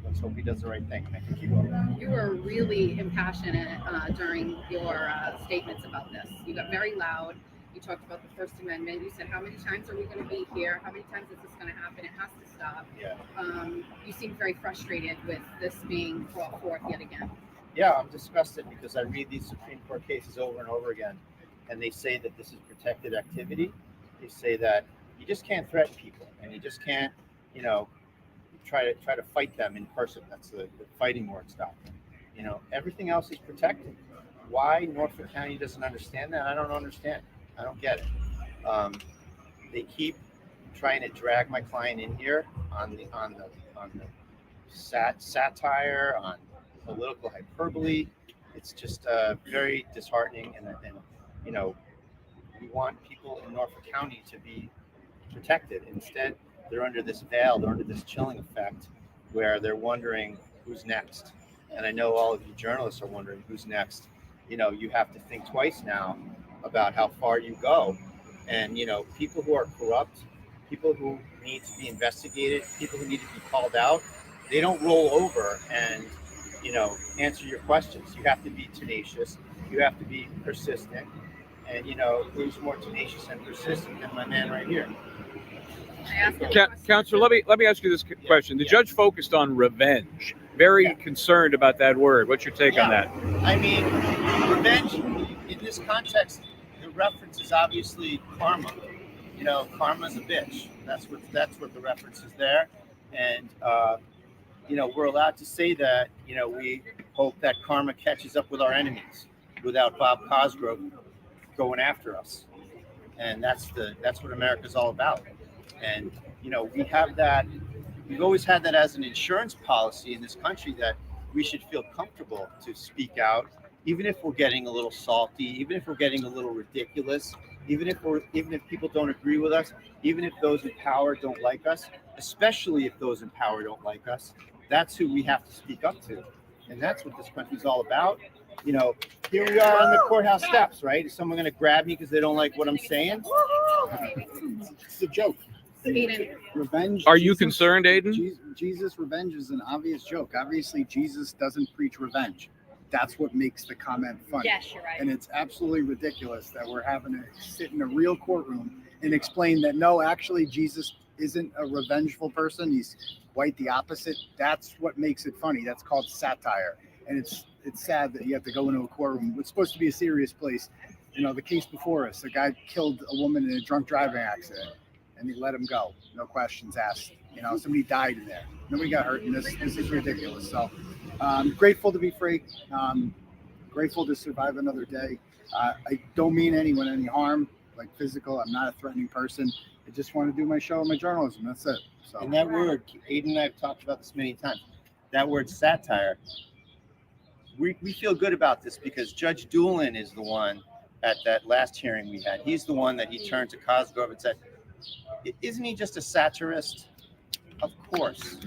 let's hope he does the right thing. Thank you. You were really impassioned during your statements about this. You got very loud. You talked about the First Amendment. You said, how many times are we going to be here? How many times is this going to happen? It has to stop. Yeah. You seem very frustrated with this being brought forth yet again. Yeah, I'm disgusted because I read these Supreme Court cases over and over again, and they say that this is protected activity. They say that you just can't threaten people, and you just can't, try to fight them in person. That's the fighting word stop. Everything else is protected. Why Norfolk County doesn't understand that? I don't understand. I don't get it. They keep trying to drag my client in here on the satire, on political hyperbole. It's just very disheartening, and we want people in Norfolk County to be protected. Instead, they're under this veil, they're under this chilling effect where they're wondering who's next. And I know all of you journalists are wondering who's next. You have to think twice now about how far you go. And, people who are corrupt, people who need to be investigated, people who need to be called out, they don't roll over and, answer your questions. You have to be tenacious. You have to be persistent. And, who's more tenacious and persistent than my man right here? I asked you a question. Counselor, let me ask you this question. The judge focused on revenge. Very concerned about that word. What's your take on that? I mean, revenge in this context, the reference is obviously karma. Karma's a bitch. That's what the reference is there. And we're allowed to say that. We hope that karma catches up with our enemies without Bob Cosgrove going after us. And that's what America's all about. And we have that. We've always had that as an insurance policy in this country, that we should feel comfortable to speak out, even if we're getting a little salty, even if we're getting a little ridiculous, even if people don't agree with us, even if those in power don't like us, especially if those in power don't like us. That's who we have to speak up to, and that's what this country's all about. Here we are on the courthouse steps, right? Is someone going to grab me because they don't like what I'm saying? It's a joke. Aiden, Revenge. Are you concerned, Aiden? Jesus' revenge is an obvious joke. Obviously, Jesus doesn't preach revenge. That's what makes the comment funny. yes, you're right. And it's absolutely ridiculous that we're having to sit in a real courtroom and explain that, no, actually, Jesus isn't a revengeful person. He's quite the opposite. That's what makes it funny. That's called satire. And it's sad that you have to go into a courtroom. It's supposed to be a serious place. The case before us, a guy killed a woman in a drunk driving accident, and they let him go. No questions asked. Somebody died in there. Nobody got hurt, and this is ridiculous. So I'm grateful to be free. Grateful to survive another day. I don't mean anyone any harm, like physical. I'm not a threatening person. I just want to do my show and my journalism. That's it. So And that word, Aiden and I have talked about this many times. That word satire. We feel good about this because Judge Doolin is the one at that last hearing we had. He's the one that he turned to Cosgrove and said, "Isn't he just a satirist?" Of course.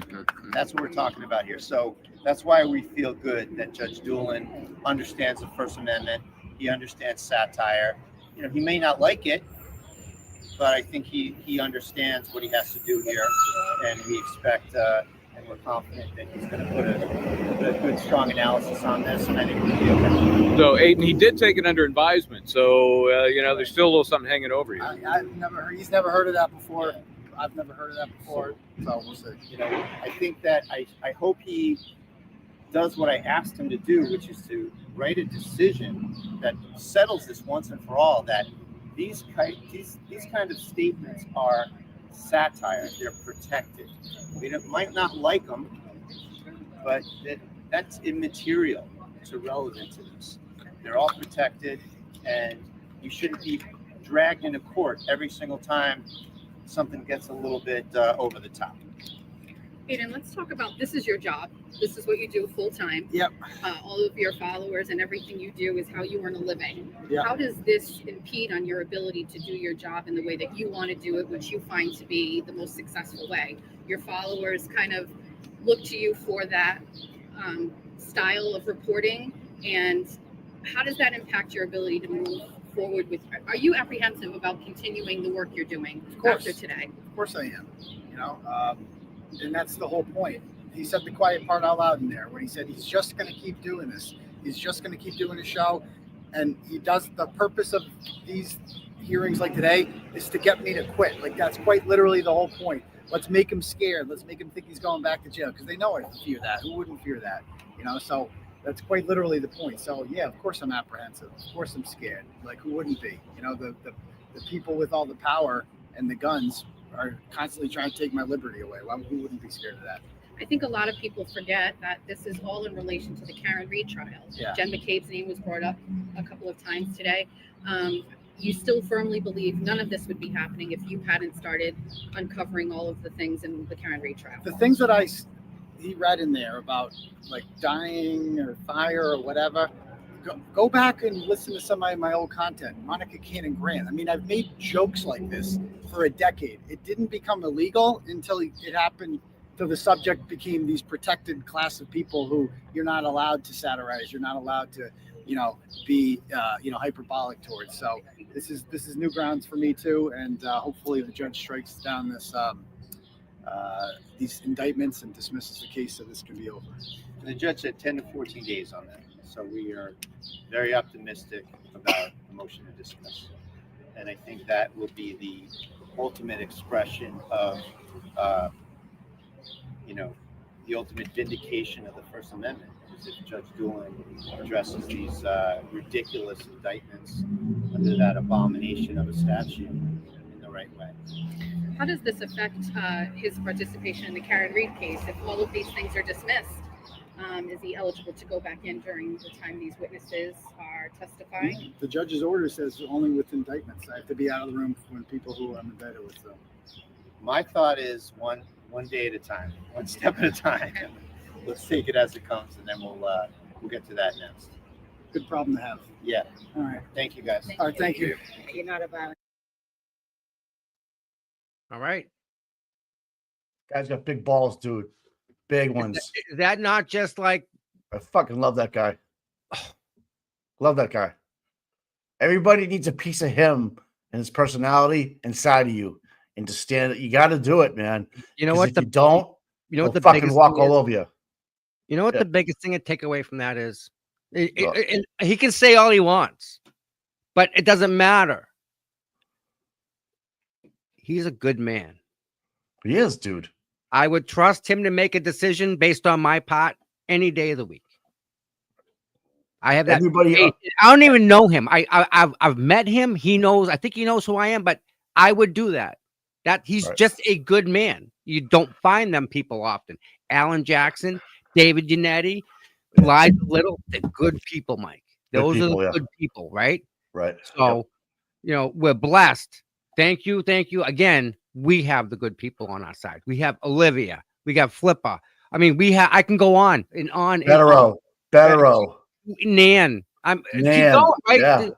That's what we're talking about here. So that's why we feel good that Judge Doolin understands the First Amendment. He understands satire. He may not like it, but I think he understands what he has to do here, and we expect and we're confident that he's going to put a good, strong analysis on this, and I think we'll be okay. So, Aiden, he did take it under advisement. So, there's still a little something hanging over you. he's never heard of that before. I've never heard of that before. So we'll see. I think that I hope he does what I asked him to do, which is to write a decision that settles this once and for all, that these kind of statements are satire. They're protected. We might not like them, but that's immaterial. It's irrelevant to this. They're all protected, and you shouldn't be dragged into court every single time something gets a little bit over the top. Aiden, let's talk about, this is your job. This is what you do full time. Yep. All of your followers and everything you do is how you earn a living. Yeah. How does this impede on your ability to do your job in the way that you want to do it, which you find to be the most successful way? Your followers kind of look to you for that style of reporting, and how does that impact your ability to move forward with? Are you apprehensive about continuing the work you're doing after today? Of course I am. You know, and that's the whole point. He said the quiet part out loud in there when he said he's just going to keep doing this. He's just going to keep doing the show, and he does. The purpose of these hearings like today is to get me to quit. Like, that's quite literally the whole point. Let's make him scared. Let's make him think he's going back to jail, because they know I fear that. Who wouldn't fear that? You know, so that's quite literally the point. So yeah, of course I'm apprehensive. Of course I'm scared. Like, who wouldn't be? You know, the people with all the power and the guns are constantly trying to take my liberty away. Well, who wouldn't be scared of that? I think a lot of people forget that this is all in relation to the Karen Reed trial. Yeah. Jen McCabe's name was brought up a couple of times today. You still firmly believe none of this would be happening if you hadn't started uncovering all of the things in the Karen Reed trial. The things that he read in there about like dying or fire or whatever, go back and listen to some of my old content. Monica Cannon Grant. I mean, I've made jokes like this for a decade. It didn't become illegal until it happened. So the subject became these protected class of people who you're not allowed to satirize. You're not allowed to, be, hyperbolic towards. So this is new grounds for me too. And hopefully the judge strikes down these indictments and dismisses the case so this can be over. The judge said 10 to 14 days on that. So we are very optimistic about the motion to dismiss. And I think that will be the ultimate expression of, the ultimate vindication of the First Amendment. Is if Judge Doolin addresses these ridiculous indictments under that abomination of a statute in the right way. How does this affect his participation in the Karen Reed case? If all of these things are dismissed, is he eligible to go back in during the time these witnesses are testifying? The judge's order says only with indictments. I have to be out of the room when people who I'm indicted with. So My thought is one day at a time, one step at a time. Let's take it as it comes, and then we'll get to that next. good problem to have. Yeah. All right. Thank you, guys. All right. Thank you. You're not a violent. All right. Guy's got big balls, dude. Big ones. Is that not just like I fucking love that guy. Love that guy. Everybody needs a piece of him and his personality inside of you. And to stand it, you got to do it, man. you know 'Cause what if you don't, you know what he'll the fucking biggest walk thing all is? over you. You know what Yeah. the biggest thing to take away from that is? What? And he can say all he wants, but it doesn't matter. He's a good man. He is, dude. I would trust him to make a decision based on my part any day of the week. I have that. Everybody, faith. I don't even know him. I've met him. He knows. I think he knows who I am. But I would do that. That he's Right. just a good man. You don't find them people often. Alan Jackson, David Yannetti, Liza Little. They're good people, Mike. Good Those people, are the yeah. good people, right? right. So, we're blessed. Thank you. Again, we have the good people on our side. We have Olivia. We got Flipper. I mean, I can go on and on. And on. Bettero. Nan. Keep Nan, going, right? yeah.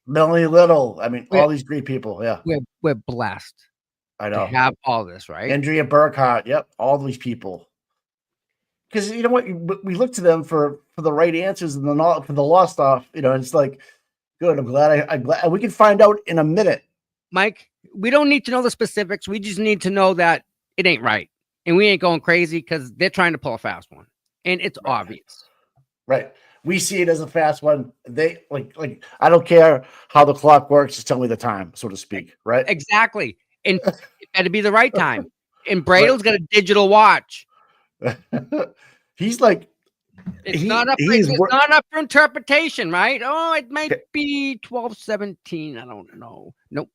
Melanie Little. I mean, We're- all these great people. Yeah, We're blessed I to know. have all this, right? Andrea Burkhart. Yep, all these people. Because you know what, we look to them for the right answers and for the law stuff. It's like, good. I'm glad. I'm glad we can find out in a minute. Mike, we don't need to know the specifics. We just need to know that it ain't right. And we ain't going crazy because they're trying to pull a fast one. And it's obvious. Right. We see it as a fast one. They like I don't care how the clock works. Just tell me the time, so to speak. Right. Exactly. And it better be the right time. And Brado's got a digital watch. He's like, It's He- not up. he's It's wor- not up for interpretation, right? Oh, it might be 12:17. I don't know. Nope.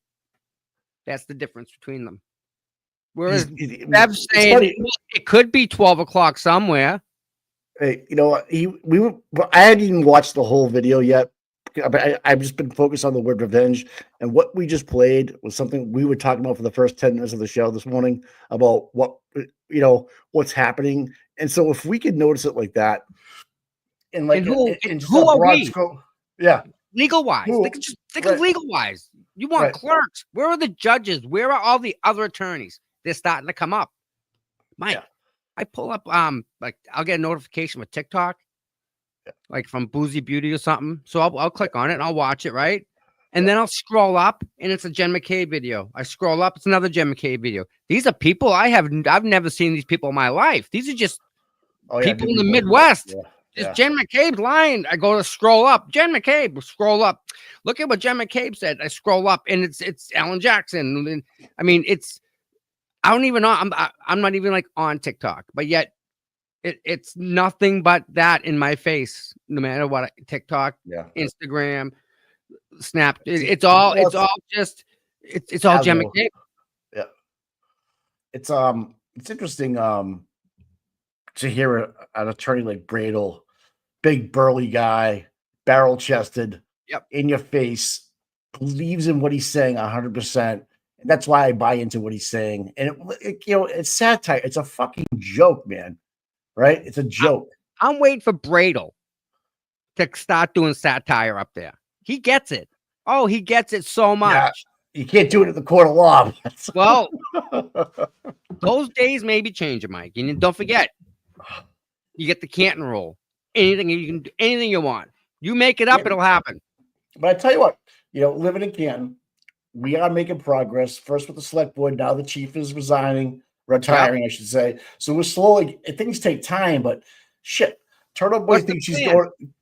That's the difference between them. Whereas Bev's it's saying funny. it could be 12 o'clock somewhere. Hey, you know what? I hadn't even watched the whole video yet. I've just been focused on the word revenge, and what we just played was something we were talking about for the first 10 minutes of the show this morning about what's happening. And so if we could notice it like that, and like And who- in just who a are broad we? scope, yeah, Legal wise, Who- think right. of legal wise. You want Right. clerks? Where are the judges? Where are all the other attorneys? They're starting to come up. Mike, Yeah. I pull up like I'll get a notification with TikTok, like from Boozy Beauty or something. So I'll click on it and I'll watch it, right? And then I'll scroll up and it's a Jen McCabe video. I scroll up, it's another Jen McCabe video. These are people I've never seen these people in my life. These are just Oh, yeah, people new in the people. Midwest. Yeah, Just yeah. Jen McCabe's lying. I go to scroll up. Jen McCabe, scroll up. Look at what Jen McCabe said. I scroll up, and it's Alan Jackson. And, I mean, I don't even know. I'm not even like on TikTok, but yet it's nothing but that in my face. No matter what, TikTok, Yeah. Instagram, Snap. It's all Jen Casual. McCabe. It's interesting to hear an attorney like Bradel, big burly guy, barrel chested, Yep. in your face, believes in what he's saying 100%. And that's why I buy into what he's saying. And it's satire. It's a fucking joke, man. Right? It's a joke. I'm waiting for Bradel to start doing satire up there. He gets it. Oh, he gets it so much. You can't do it at the court of law. Well, those days may be changing, Mike. And don't forget, you get the Canton rule. Anything you can do, anything you want. You make it up, Yeah. it'll happen. But I tell you what, living in Canton, we are making progress. First with the select board, now the chief is retiring, I should say. So we're slowly. Things take time, but shit, Turtle Boy What's the thinks he's plan? going.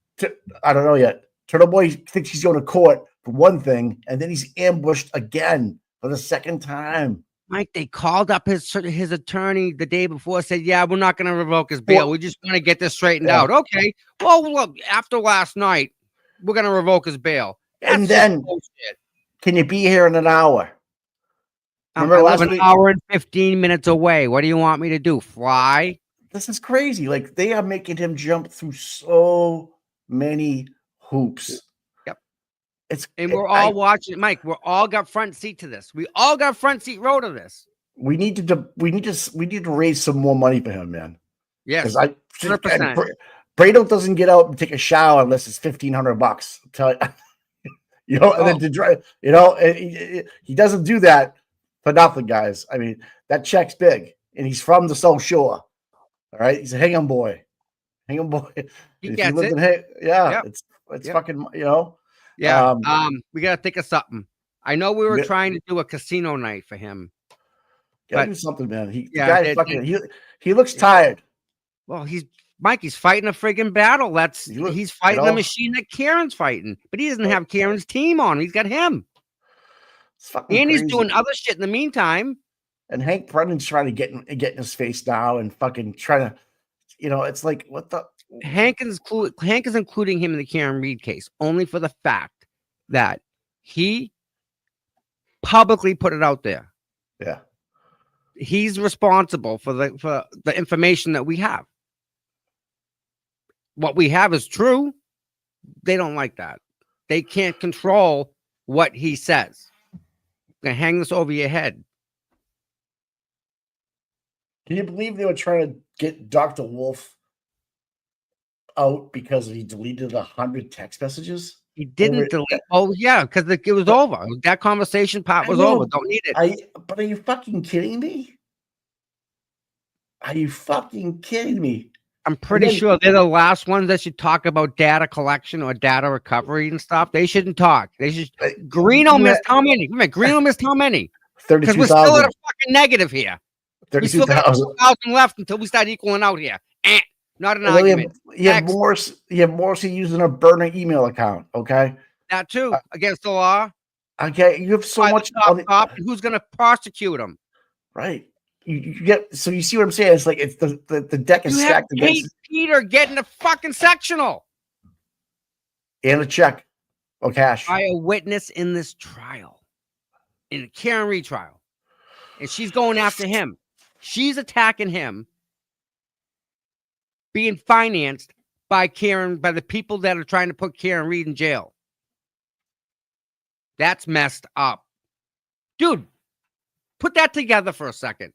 I don't know yet. Turtle Boy thinks he's going to court for one thing, and then he's ambushed again for the second time. Mike, they called up his attorney the day before, said, yeah, we're not going to revoke his bail. We just want to get this straightened Yeah. out. Okay. Well, look, after last night, we're going to revoke his bail. And That's then- just bullshit. Can you be here in an hour? I Remember live last an week? hour and 15 minutes away. What do you want me to do? Fly? This is crazy. Like they are making him jump through so many hoops. Yep. And we're all watching it, Mike. We're all got front seat to this. We all got front seat row to this. we need to raise some more money for him, man. Yes. Because 100%. Brado doesn't get out and take a shower unless it's $1,500. Tell you, and then to drive, he doesn't do that for nothing, guys. I mean, that check's big, and he's from the South Shore. All right, he's a Hingham boy. He If gets lived it. Yep. Yep. It's Yep. fucking Yeah. We got to think of something. I know we were Yeah. trying to do a casino night for him. gotta But- do something, man. The Yeah, guy it- fucking he looks tired. Well, he's fighting a friggin' battle. He's fighting the machine that Karen's fighting, but he doesn't have Karen's team on. He's got him. It's fucking And he's crazy. doing other shit in the meantime. And Hank Brendan's trying to get in his face now and fucking trying to, it's like what the Hank is including him in the Karen Reed case only for the fact that he publicly put it out there. yeah. He's responsible for the information that we have. What we have is true. They don't like that. They can't control what he says. Gonna hang this over your head. Can you believe they were trying to get Dr. Wolf out because he deleted 100 text messages? He didn't Over- delete. Oh yeah, because it was over. That conversation part I was know. over. Don't need it. But are you fucking kidding me? Are you fucking kidding me? I'm pretty then- sure they're the last ones that should talk about data collection or data recovery and stuff. They shouldn't talk. They should. Greeno you missed how many? Wait, Greeno missed how many? Because we're still at 32,000. a fucking negative here. We still got 32,000. 2,000 left until we start equaling out here. Not an And then argument. you have Next. Morrissey using a burner email account. Okay. That too, against the law. Okay. You have so By the much top on the, cop, who's going to prosecute him? right. You get so you see what I'm saying? It's like it's the deck is You have stacked Kate against Peter getting a fucking sectional and a check or cash. by a witness in this trial, in the Karen Reed trial, and she's going after him. She's attacking him, being financed by the people that are trying to put Karen Reed in jail. That's messed up. Dude, put that together for a second.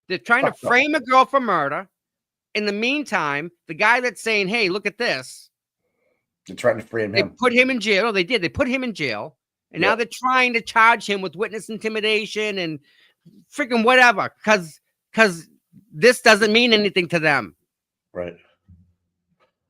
They're trying to Fucked up. frame a girl for murder. In the meantime, the guy that's saying, hey, look at this, They're trying to frame they him. put him in jail. They did. They put him in jail. And now Yep. they're trying to charge him with witness intimidation and freaking whatever. Because this doesn't mean anything to them. Right.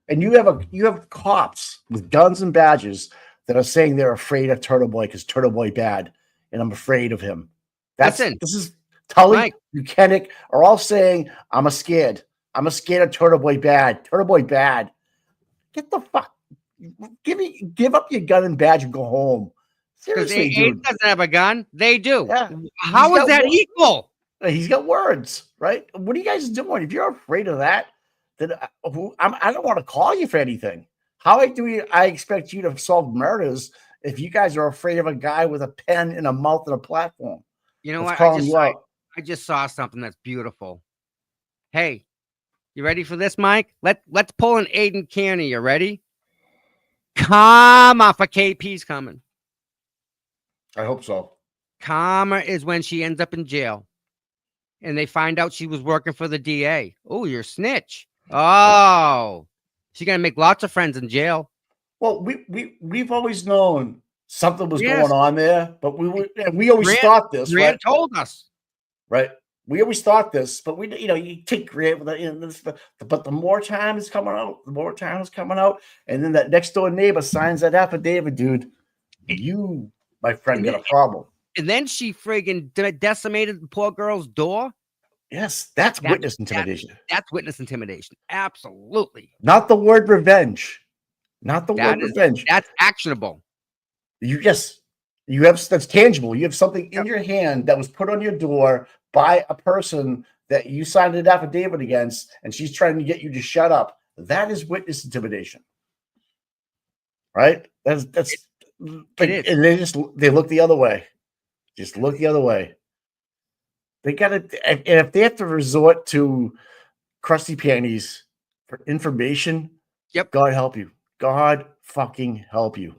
And you have cops with guns and badges that are saying they're afraid of Turtle Boy because Turtle Boy bad, and I'm afraid of him. Listen, This is Tully, Mike. Buchanan are all saying I'm scared. I'm scared of Turtle Boy bad. Turtle Boy bad. Get the fuck. Give up your gun and badge and go home. Because Seriously, Aiden dude. doesn't have a gun. They do. Yeah. How He's is got that one- equal? He's got words, right? What are you guys doing? If you're afraid of that, then I don't want to call you for anything. How I expect you to solve murders if you guys are afraid of a guy with a pen in a mouth and a platform? You know That's what? calling you out. I just saw something that's beautiful. Hey, you ready for this, Mike? Let's pull an Aiden Kearney. You ready? Karma for KP's coming. I hope so. Karma is when she ends up in jail. And they find out she was working for the DA. Oh, you're a snitch. Oh, she's gonna make lots of friends in jail. Well, we've always known something was Yes. going on there, but we always Grant- thought this, Grant right? told us. Right. We always thought this, but you take Grant with but the more time is coming out, and then that next door neighbor signs that affidavit, dude. You, my friend, got a problem. And then she friggin' decimated the poor girl's door. Yes, that's witness intimidation. That's witness intimidation. Absolutely. Not the word revenge. Not the That word is- revenge. That's actionable. You have that's tangible. You have something in your hand that was put on your door by a person that you signed an affidavit against, and she's trying to get you to shut up. That is witness intimidation, right? That's It is. and they look the other way. Just look the other way. They got to, and if they have to resort to crusty panties for information, Yep. God help you. God fucking help you.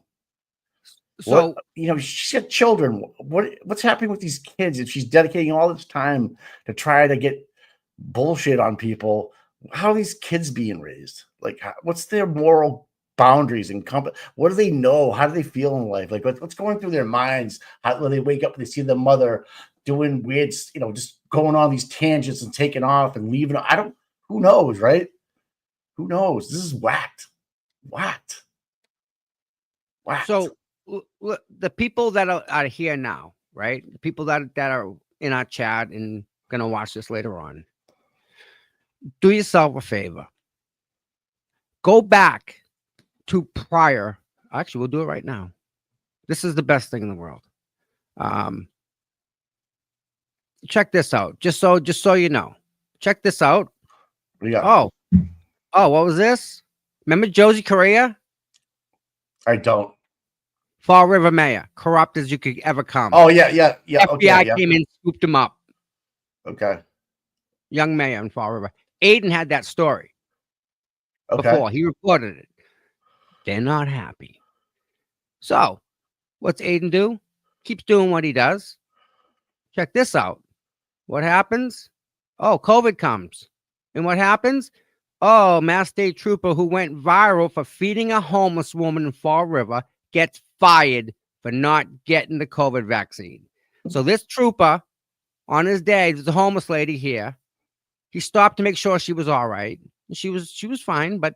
So She's got children. What's happening with these kids if she's dedicating all this time to try to get bullshit on people? How are these kids being raised? Like, what's their moral boundaries and what do they know? How do they feel in life? Like, what's going through their minds? When they wake up and they see their mother doing weird, just going on these tangents and taking off and leaving. Who knows, right? Who knows? This is whacked. So the people that are here now, right? The people that are in our chat and gonna watch this later on, do yourself a favor. Go back to prior. Actually, we'll do it right now. This is the best thing in the world. Check this out. Just so you know. Check this out. Yeah. Oh, what was this? Remember Josie Correa? I don't. Fall River mayor, corrupt as you could ever come. Oh yeah. FBI Okay, yeah. came in, scooped him up. Okay. Young mayor in Fall River. Aiden had that story Okay. before. He reported it. They're not happy. So, what's Aiden do? Keeps doing what he does. Check this out. What happens? Oh, COVID comes. And what happens? Oh, Mass State Trooper who went viral for feeding a homeless woman in Fall River gets fired for not getting the COVID vaccine. So this trooper, on his day, there's a homeless lady here. He stopped to make sure she was all right. She was fine, but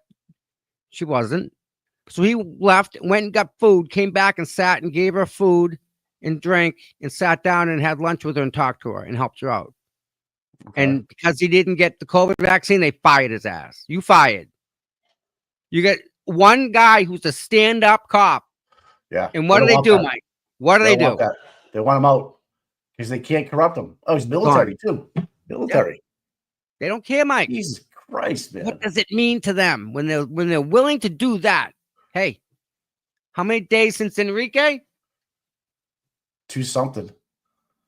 she wasn't. So he left, went and got food, came back and sat and gave her food and drink and sat down and had lunch with her and talked to her and helped her out. Okay. And because he didn't get the COVID vaccine, they fired his ass. You fired. You get one guy who's a stand-up cop. Yeah. And what do they do, Mike? What do they don't do? want that. They want him out because they can't corrupt him. Oh, he's military too. Military. They don't care, Mike. Jesus Christ, man. What does it mean to them when they're willing to do that? Hey, how many days since Enrique? 2 something.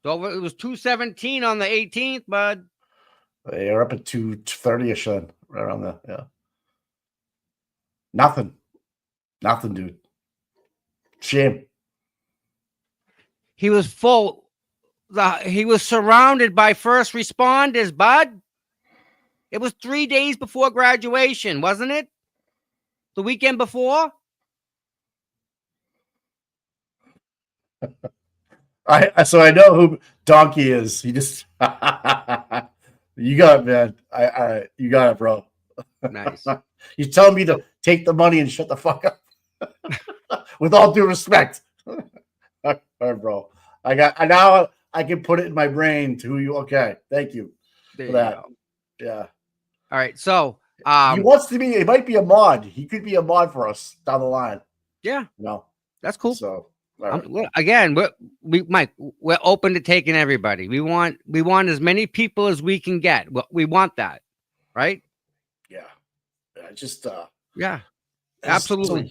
So it was 217 on the 18th, bud. They are up at 230ish then, right around there. Yeah. Nothing, dude. Shame. He was full. He was surrounded by first responders, bud. It was 3 days before graduation, wasn't it? The weekend before? So I know who Donkey is. He just you got it, man. You got it, bro. Nice. You're telling me to take the money and shut the fuck up. With all due respect. All right, bro. Now I can put it in my brain to who you. Okay, thank you There for you that. go. Yeah. All right. So, He wants to be. He might be a mod. He could be a mod for us down the line. yeah, No. that's cool. So all right. Look, again, Mike, we're open to taking everybody. We want as many people as we can get. We want that, right? Yeah. I just Yeah, it's absolutely.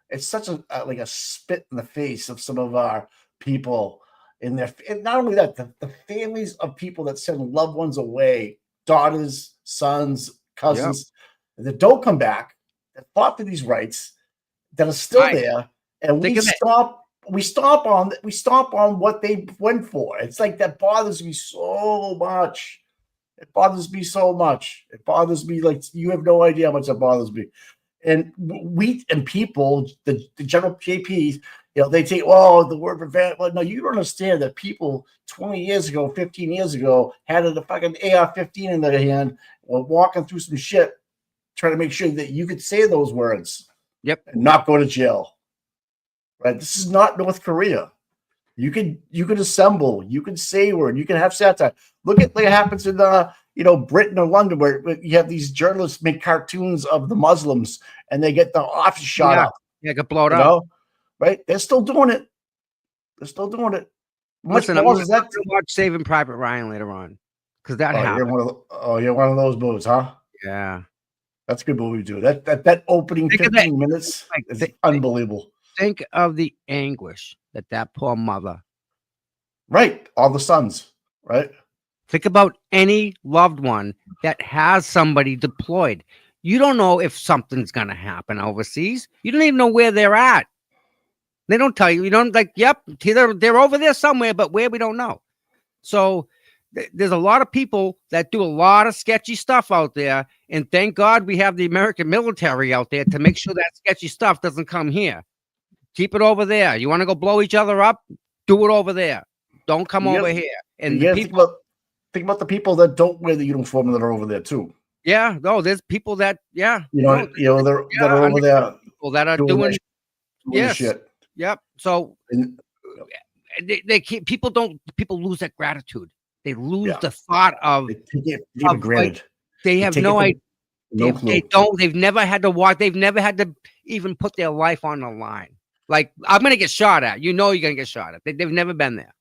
it's such a like a spit in the face of some of our people in their. And not only that, the families of people that send loved ones away, daughters, sons, cousins, that don't come back, that fought for these rights, that are still Right. there, and Think we of it. stomp on what they went for. It's like that bothers me so much. It bothers me so much. It bothers me like you have no idea how much it bothers me. And we and people, the general JPs, they take, the word prevent. Well, no, you don't understand that people 20 years ago, 15 years ago, had a fucking AR-15 in their hand, were walking through some shit, trying to make sure that you could say those words. Yep. And not go to jail. Right? This is not North Korea. You could assemble, you could say word, you can have satire. Look at what happens in Britain or London, where you have these journalists make cartoons of the Muslims and they get the office shot up. Yeah, get blown up. Right? They're still doing it. Listen, I'm going to watch Saving Private Ryan later on because that happened. You're one of those movies, huh? Yeah, that's a good movie, dude. That opening 15 minutes is unbelievable. Think of the anguish that poor mother. Right. All the sons. Right. Think about any loved one that has somebody deployed. You don't know if something's going to happen overseas. You don't even know where they're at. They don't tell you. You don't yep, they're over there somewhere, but where we don't know. So there's a lot of people that do a lot of sketchy stuff out there. And thank God we have the American military out there to make sure that sketchy stuff doesn't come here. Keep it over there. You want to go blow each other up? Do it over there. Don't come over here. And think about the people that don't wear the uniform that are over there too. Yeah, no, there's people that that are over there. People that are doing shit. Yep. So they keep people lose that gratitude. They lose the thought of granted. They have no idea. They've never had to watch. They've never had to even put their life on the line. Like, I'm going to get shot at. You're going to get shot at. They've never been there.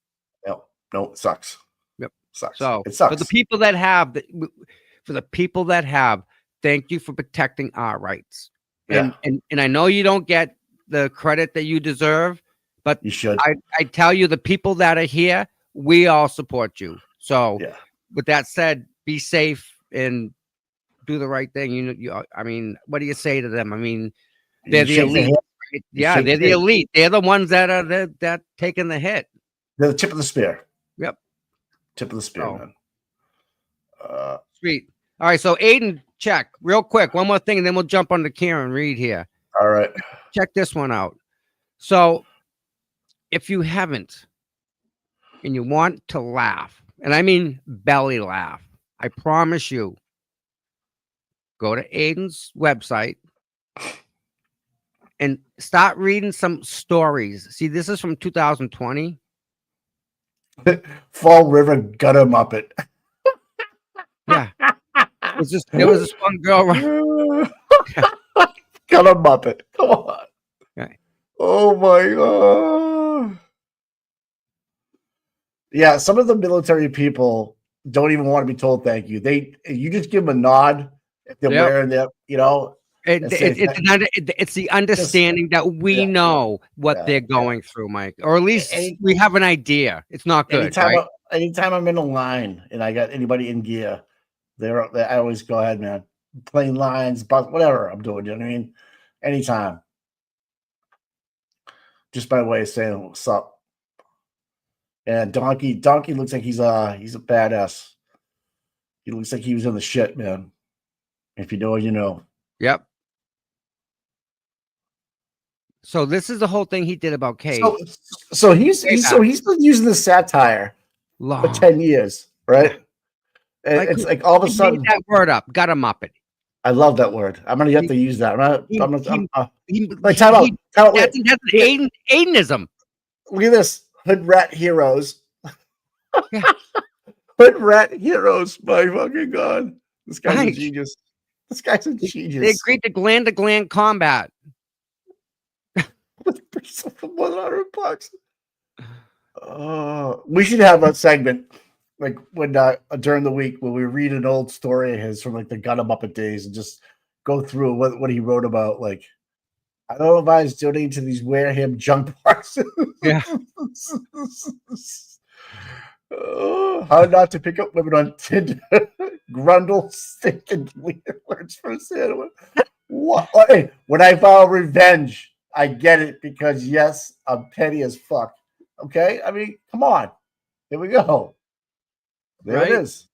No, it sucks. Yep. Sucks. So it sucks. For the people that have, thank you for protecting our rights. And I know you don't get the credit that you deserve, but you should. I tell you, the people that are here, we all support you. So with that said, be safe and do the right thing. I mean, what do you say to them? I mean, they're the elite. Yeah, they're the elite. They're the ones that are that taking the hit. They're the tip of the spear. Yep. Tip of the spear, man. Sweet. All right. So Aiden, check real quick. One more thing, and then we'll jump on to Karen Reed here. All right. Check this one out. So if you haven't and you want to laugh, and I mean belly laugh, I promise you, go to Aiden's website and start reading some stories. See, this is from 2020. Fall River Gutter Muppet. Yeah. There was this one girl. Gutter Muppet. Come on. Okay. Oh my God. Yeah, some of the military people don't even want to be told thank you. You just give them a nod if they're wearing their, It's the understanding that we know what they're going through, Mike, or at least we have an idea. It's not good. Anytime I'm in a line and I got anybody in gear, I always go ahead, man. Plane lines, bus, whatever I'm doing. You know what I mean? Anytime. Just by way of saying what's up. And Donkey looks like he's a badass. He looks like he was in the shit, man. If you know, you know. Yep. So this is the whole thing he did about Kate. So he's been using the satire for Long. 10 years, right? And Like, it's like all of a He made sudden, that word up. Got a Muppet. I love that word. I'm gonna have to use that. He- Like, time out. That's an Aidenism. Look at this. Hood Rat Heroes. Yeah. Hood Rat Heroes. My fucking God. This guy's a Right. genius. This guy's a They genius. agreed to gland combat. For more than $100. We should have a segment like when during the week when we read an old story of his from like the Gun 'em Up days and just go through what he wrote about. Like, I don't know if I was donating to these wear him junk parts. Yeah. How not to pick up women on Tinder. Grundle stinking words for Santa. What? Hey, when I vow revenge, I get it because yes, I'm petty as fuck. Okay, I mean, come on. Here we go. There Right? it is.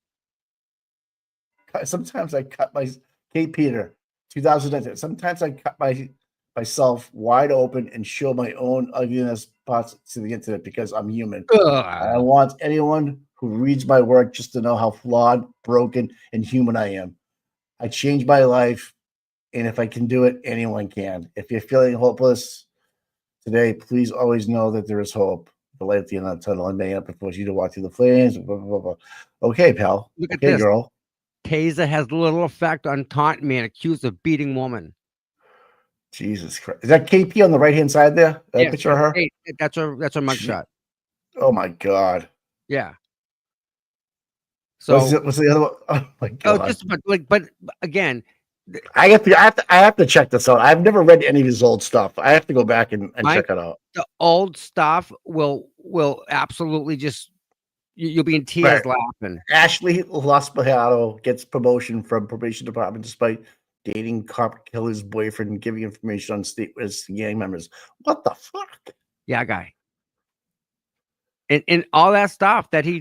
Sometimes I cut my Kate Peter, 2010. Sometimes I cut myself wide open and show my own ugliness parts to the internet because I'm human. I Ugh. want anyone who reads my work just to know how flawed, broken, and human I am. I changed my life, and if I can do it, anyone can. If you're feeling hopeless today, please always know that there is hope. The light at the end of the tunnel and may force you to walk through the flames. Blah, blah, blah, blah. Okay, pal. Look at Okay, this. girl. Taser has little effect on taunt man accused of beating woman. Jesus Christ. Is that KP on the right hand side there? That Yes, picture of her? hey, that's her mugshot. Oh my God. Yeah. So What's the other one? Oh my God. but again, I have to check this out. I've never read any of his old stuff. I have to go back and Mike, check it out. the old stuff will absolutely just you'll be in tears Right. laughing. Ashley Laspajado gets promotion from probation department despite dating cop killer's boyfriend and giving information on state with gang members. What the fuck? Yeah, guy. And all that stuff that he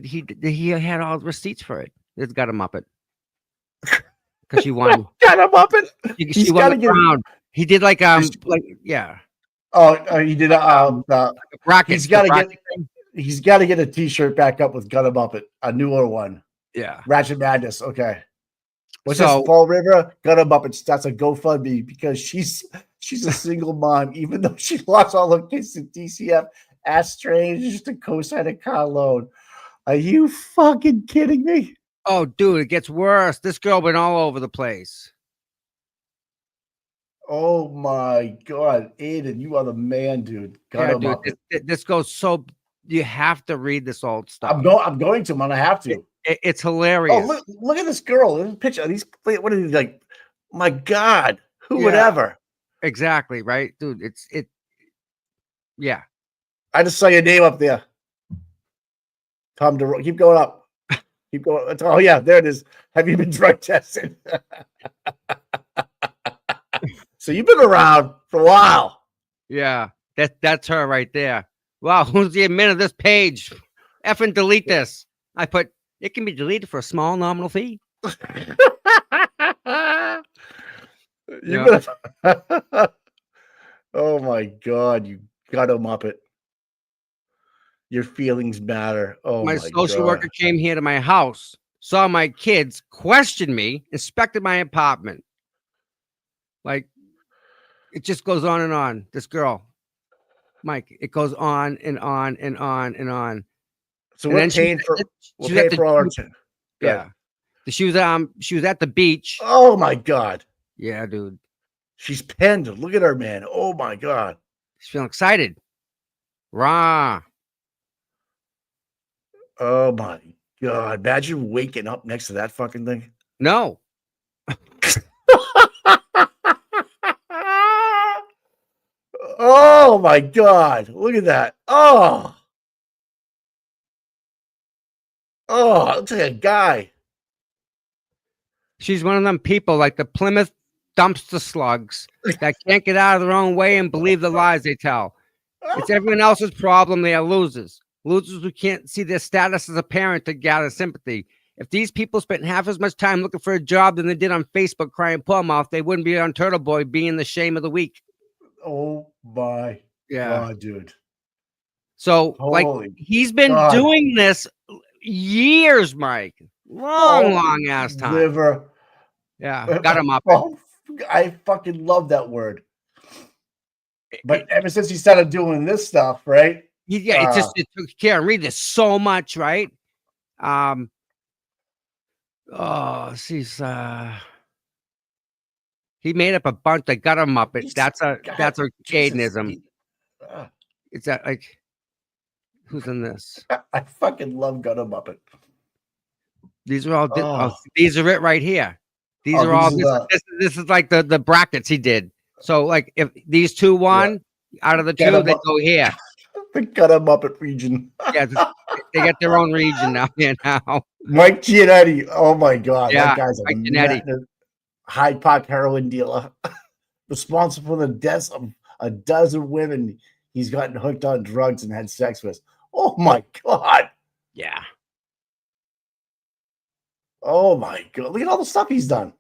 had all the receipts for it. It's got him up it. Because she won. Got him up it. She He's won gotta the get- crown. He did like yeah. He did Brackets. he's got to get a t-shirt back up with Gun 'em Up it, a newer one. Yeah. Ratchet Madness. Okay. What's So- this? Fall River Gun 'em Up it starts a GoFundMe because she's a single mom, even though she lost all her kids to DCF, asked strangers to co-sign a car loan. Are you fucking kidding me? Oh, dude, it gets worse. This girl been all over the place. Oh my God, Aiden, you are the man, dude. Gun Yeah, 'em dude, Up it. this goes so. You have to read this old stuff. I'm going to, man. I have to. It's hilarious. Oh, look at this girl. This picture. These what are these like? My God, who would Yeah. ever? Exactly, right, dude. Yeah. I just saw your name up there. Tom DeRoe. Keep going up. Keep going. Oh yeah, there it is. Have you been drug tested? So you've been around for a while. Yeah, that's her right there. Wow, who's the admin of this page? Effing delete this. I put it can be deleted for a small nominal fee. You better- Oh my God, you got him up it. Your feelings matter. Oh My my social God. worker came here to my house, saw my kids, questioned me, inspected my apartment. Like, it just goes on and on. This girl, Mike, it goes on and on and on and on. So And we're then she paying was for at- we're she was at paying the for all our beach. Good. Yeah. She was at the beach. Oh my God. Yeah, dude. She's penned. Look at her, man. Oh my God. She's feeling excited. Rah. Oh my God. Imagine waking up next to that fucking thing. No. Oh my God. Look at that. Oh. Oh, looks like a guy. She's one of them people like the Plymouth dumpster slugs that can't get out of their own way and believe the lies they tell. It's everyone else's problem. They are losers. losers who can't see their status as a parent to gather sympathy. If these people spent half as much time looking for a job than they did on Facebook crying poor mouth, they wouldn't be on Turtle Boy being the shame of the week. Oh my God, dude. So, Holy like, he's been God. doing this years, Mike. Long ass time. Liver. Yeah, got him up. Oh, I fucking love that word. But ever since he started doing this stuff, right? Yeah, it took care of Reed this so much, right? He made up a bunch of gutter muppet. That's a Cadenism. It's that like who's in this? I fucking love Gutter Muppet. These are all these are it right here. These are all this is like the brackets he did. So like if these two won out of the two, they go here. The Gutter Muppet region. Yeah, they get their own region now. Here now. Mike Giannetti. Oh my God. Yeah, that guy's Mike Giannetti. Hyde Park heroin dealer. Responsible for the deaths of a dozen women he's gotten hooked on drugs and had sex with. Oh my God. Yeah. Oh my God. Look at all the stuff he's done.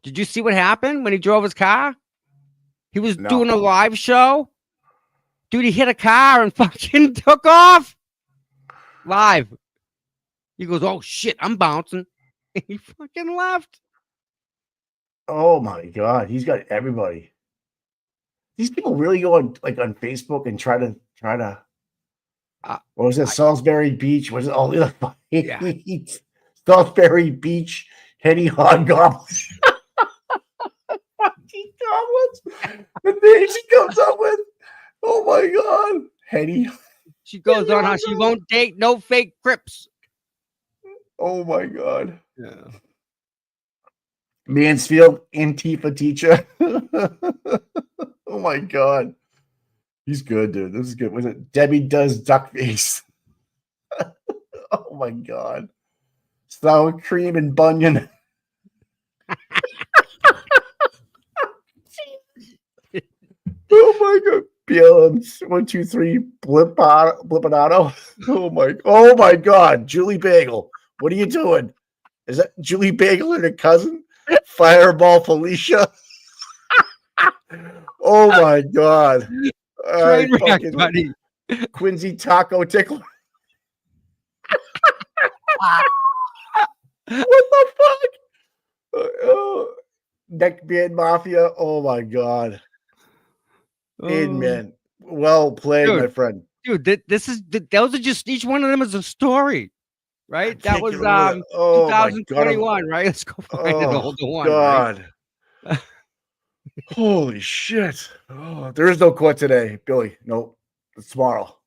Did you see what happened when he drove his car? He was doing a live show. Dude, he hit a car and fucking took off. Live. He goes, oh shit, I'm bouncing. And he fucking left. Oh my God. He's got everybody. These people really go on Facebook and try to what was it? Salisbury Beach? Was it all the other Salisbury Beach, Henny Hobgoblins. Fucking goblins. The name she comes up with. Oh my God. Henny. She goes on how she won't date no fake Crips. Oh my God. Yeah. Mansfield Antifa teacher. Oh my God. He's good, dude. This is good. Was it Debbie Does Duckface? Oh my God. Sour cream and bunion. Oh my God. BLM 1, 2, 3 Blipanato. Oh my God. Julie Bagel. What are you doing? Is that Julie Bagel and her cousin? Fireball Felicia. Oh my God. Buddy. Quincy Taco Tickler. What the fuck? Neckbeard Mafia. Oh my God. Amen. Well played, dude, my friend. Dude, those are just each one of them is a story, right? That was 2021, right? Let's go find an older one. God. Right? Holy shit. Oh, there is no court today, Billy. No, it's tomorrow.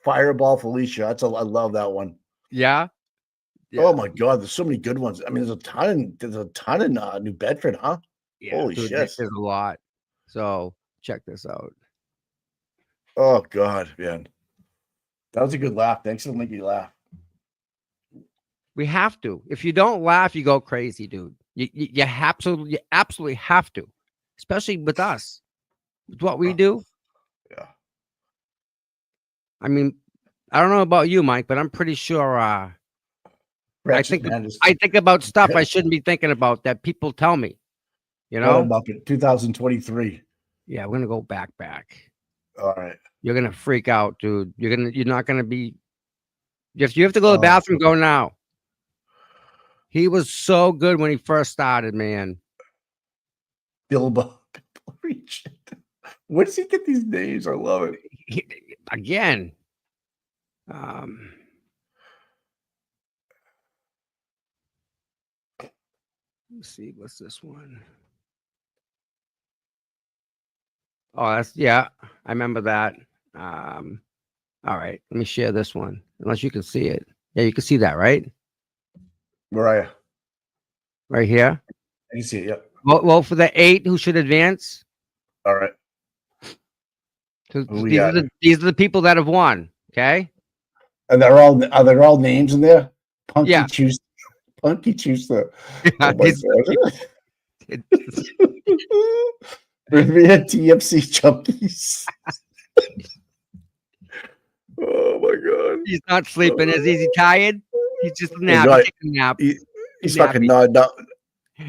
Fireball Felicia. I love that one. Yeah. Oh my God, there's so many good ones. I mean, there's a ton in New Bedford, huh? Yeah, holy dude, shit. There's a lot. So check this out. Oh God, man. That was a good laugh. Thanks for making me laugh. We have to. If you don't laugh, you go crazy, dude. You absolutely have to. Especially with us. With what we do. Yeah. I mean, I don't know about you, Mike, but I'm pretty sure I think about stuff I shouldn't be thinking about that people tell me. You know? About 2023. Yeah, we're gonna go back. All right. You're gonna freak out, dude. You're not gonna be. If you have to go to the bathroom, go now. He was so good when he first started, man. Bilbo Regent. Where does he get these names? I love it. Again. Let's see. What's this one? Oh, I remember that. All right, let me share this one. Unless you can see it. Yeah, you can see that, right? Where are you? Right here. I can see it, yep. Well, for the 8 who should advance. All right. These are the people that have won. Okay. And are there all names in there? Punky Choose. Punky Choose the. Riviera TFC Junkies. Oh my god. He's not sleeping. Is he tired? He's just He's napping. like- Taking a nap. He's Nappy. fucking nodding up.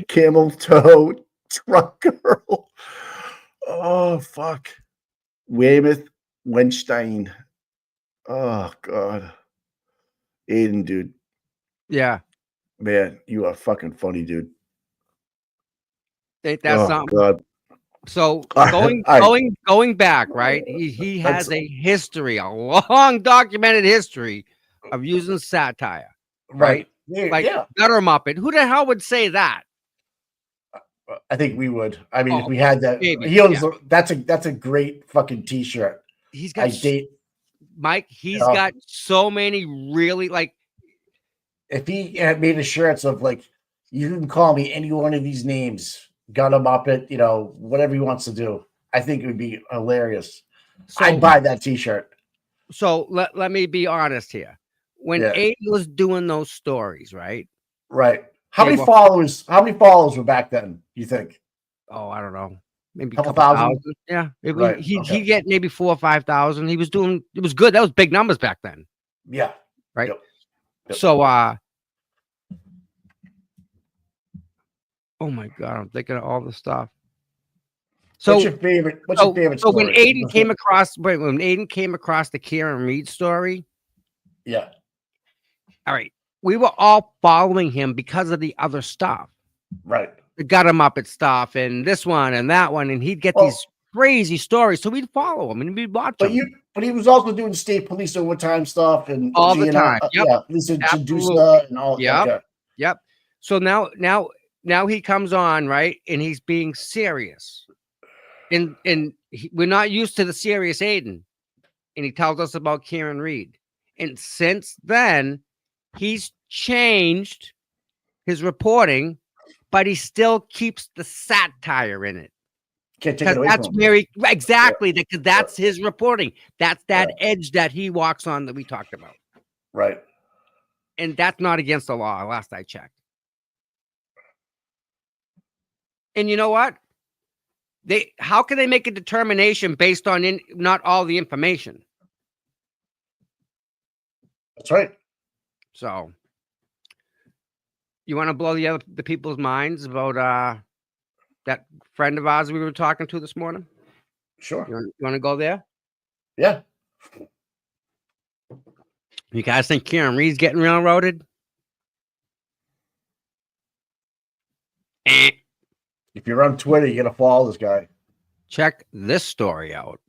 Camel toe truck girl. Oh fuck. Weymouth Wenstein. Oh god. Aiden, dude. Yeah. Man, you are fucking funny, dude. Ain't that Oh something? god. So I- going back, right? He has a history, a long documented history of using satire. Right. Yeah, Like yeah. Gutter Muppet. Who the hell would say that? I think we would. I mean, if Oh, we had that, maybe, he owns. That's a great fucking t-shirt. He's I got date. Mike. He's Yeah. got so many really like. If he had made a shirts of like, you can call me any one of these names, got him up at, whatever he wants to do. I think it would be hilarious. So, I'd buy that t-shirt. so let me be honest here. When Yeah. Aiden was doing those stories, right? Right. How Yeah, many well- followers were back then, you think? Oh, I don't know. Maybe a Couple couple thousand? thousand. Yeah. Right, He okay. get maybe 4,000 or 5,000. He was doing it was good. That was big numbers back then. Yeah. Right. Yep. So oh my god, I'm thinking of all the stuff. So What's your favorite so when story? Aiden came across the Kieran Reed story, Yeah. all right, we were all following him because of the other stuff. Right. The Gut 'em Up at stuff and this one and that one, and he'd get Well- these crazy stories. So we'd follow him and we'd watch But him. but he was also doing state police overtime stuff and All the GNR, time. Yep. Yeah, Lisa Absolutely. Jadusa and all. Yep. Okay. Yep. So now he comes on, right? And he's being serious. And we're not used to the serious Aiden. And he tells us about Kieran Reed. And since then, he's changed his reporting, but he still keeps the satire in it. Can't take it Because away that's from him. where he exactly because that's his reporting. That's that edge that he walks on that we talked about. Right. And that's not against the law, last I checked. And you know what? How can they make a determination based on not all the information? That's right. So, you want to blow the people's minds about that friend of ours we were talking to this morning? Sure. You want to go there? Yeah. You guys think Kieran Reed's getting railroaded? If you're on Twitter, you gotta follow this guy. Check this story out.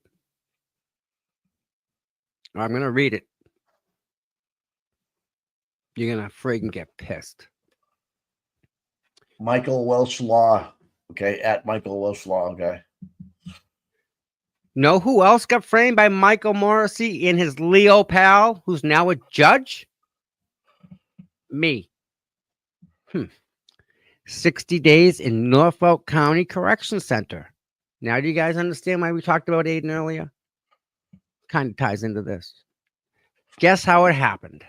I'm going to read it. You're going to friggin' get pissed. Michael Welsh Law. Okay, at Michael Welsh Law. Okay. Know who else got framed by Michael Morrissey in his Leo pal, who's now a judge? Me. 60 days in Norfolk County Correction Center. Now, do you guys understand why we talked about Aiden earlier? Kind of ties into this. Guess how it happened?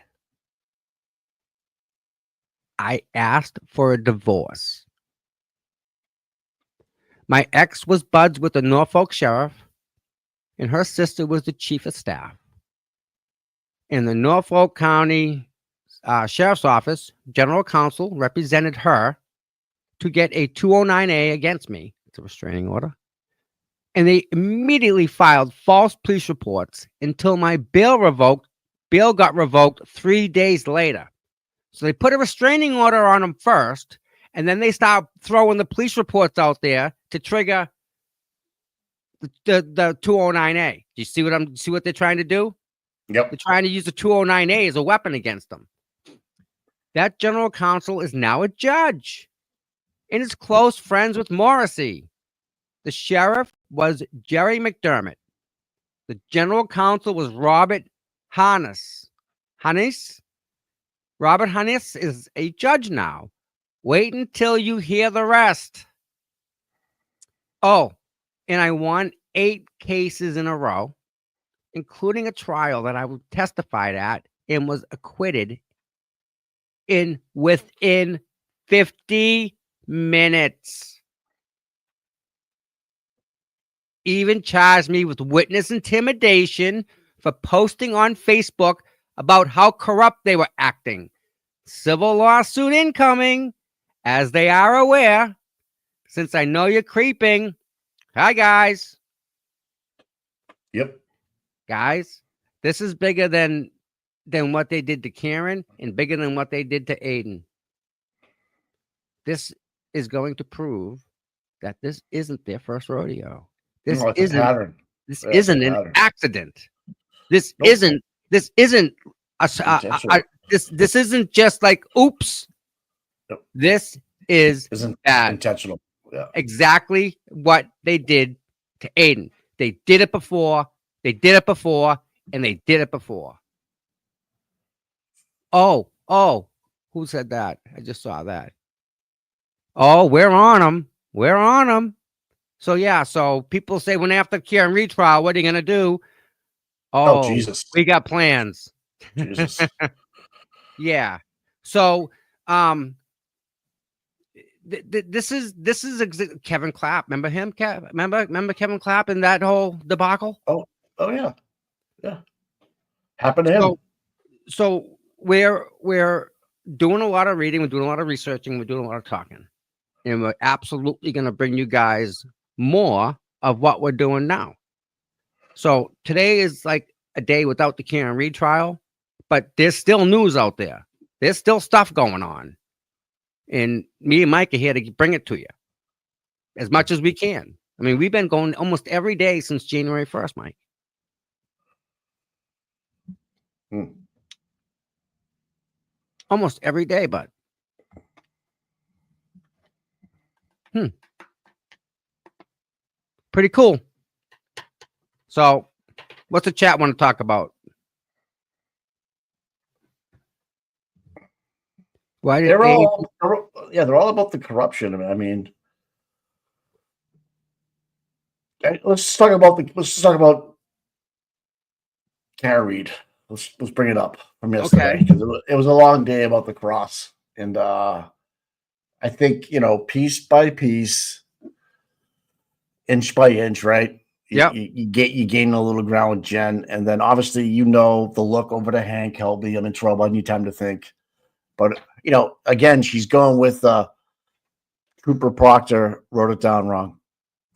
I asked for a divorce. My ex was buds with the Norfolk sheriff, and her sister was the chief of staff. And the Norfolk County Sheriff's Office general counsel represented her to get a 209A against me. It's a restraining order. And they immediately filed false police reports until my bail got revoked 3 days later. So they put a restraining order on him first, and then they start throwing the police reports out there to trigger the 209A. Do you see what they're trying to do? Yep. They're trying to use the 209A as a weapon against them. That general counsel is now a judge and is close friends with Morrissey. The sheriff was Jerry McDermott. The general counsel was Robert Hannes. Robert Hannes is a judge now. Wait until you hear the rest. Oh, and I won 8 cases in a row, including a trial that I testified at and was acquitted within 50 minutes. Even charged me with witness intimidation, for posting on Facebook about how corrupt they were acting. Civil lawsuit incoming, as they are aware. Since I know you're creeping. Hi, guys. Yep. Guys, this is bigger than what they did to Karen and bigger than what they did to Aiden. This is going to prove that this isn't their first rodeo. This No, it's a isn't pattern. this Yeah, it's a isn't an pattern. accident. This Nope. isn't Intentional. this isn't just like oops. Nope. This is Isn't bad. intentional. Yeah. Exactly what they did to Aiden. They did it before, and they did it before. Oh, who said that? I just saw that. Oh, we're on them. We're on them. So, yeah, so people say when after Karen retrial, what are you going to do? Oh, Oh, Jesus. we got plans. Jesus. Yeah. So, this is Kevin Clapp. Remember him? Remember Kevin Clapp in that whole debacle? Oh, yeah. Yeah. Happened to him. So we're doing a lot of reading, we're doing a lot of researching, we're doing a lot of talking, and we're absolutely going to bring you guys more of what we're doing now. So today is like a day without the Karen Reed trial, but there's still news out there. There's still stuff going on. And me and Mike are here to bring it to you as much as we can. I mean, we've been going almost every day since January 1st, Mike. Almost every day, bud. Pretty cool. So, what's the chat want to talk about? Why did they're all about the corruption. I mean, let's just talk about Karen Reed. Let's bring it up from yesterday because it was a long day about the cross, and I think piece by piece, inch by inch, right? Yeah. You gain a little ground with Jen, and then obviously the look over to Hank Helby. I'm in trouble. I need time to think. But again, she's going with Trooper Proctor wrote it down wrong.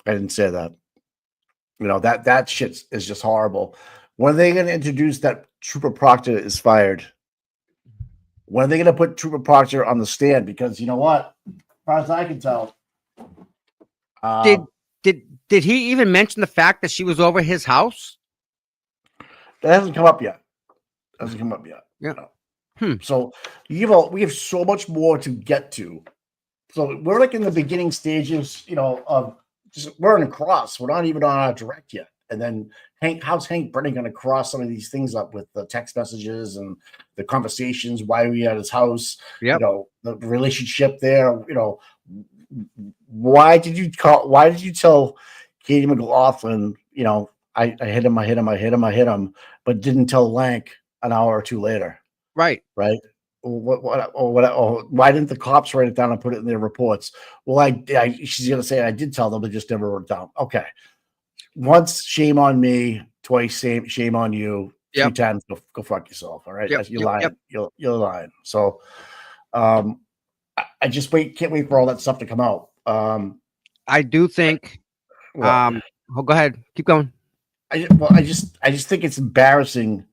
I didn't say that. That shit is just horrible. When are they going to introduce that Trooper Proctor is fired? When are they going to put Trooper Proctor on the stand? Because you know what? As far as I can tell, did he even mention the fact that she was over his house? that hasn't come up yet. Yeah. So we have so much more to get to. So we're like in the beginning stages, of just we're in a cross. We're not even on our direct yet. And then how's Hank Brennan going to cross some of these things up with the text messages and the conversations? Why are we at his house? Yep. The relationship there. Why did you tell Katie McLaughlin? I hit him, but didn't tell Lank an hour or two later. Right. Right. Why didn't the cops write it down and put it in their reports? Well, she's gonna say I did tell them, but just never wrote it down. Okay. Once, shame on me. Twice, shame on you. Yep. 3 times, go fuck yourself. All right. Yep. You're lying. You're lying. So, I just can't wait for all that stuff to come out. I do think. Go ahead. Keep going. I just think it's embarrassing.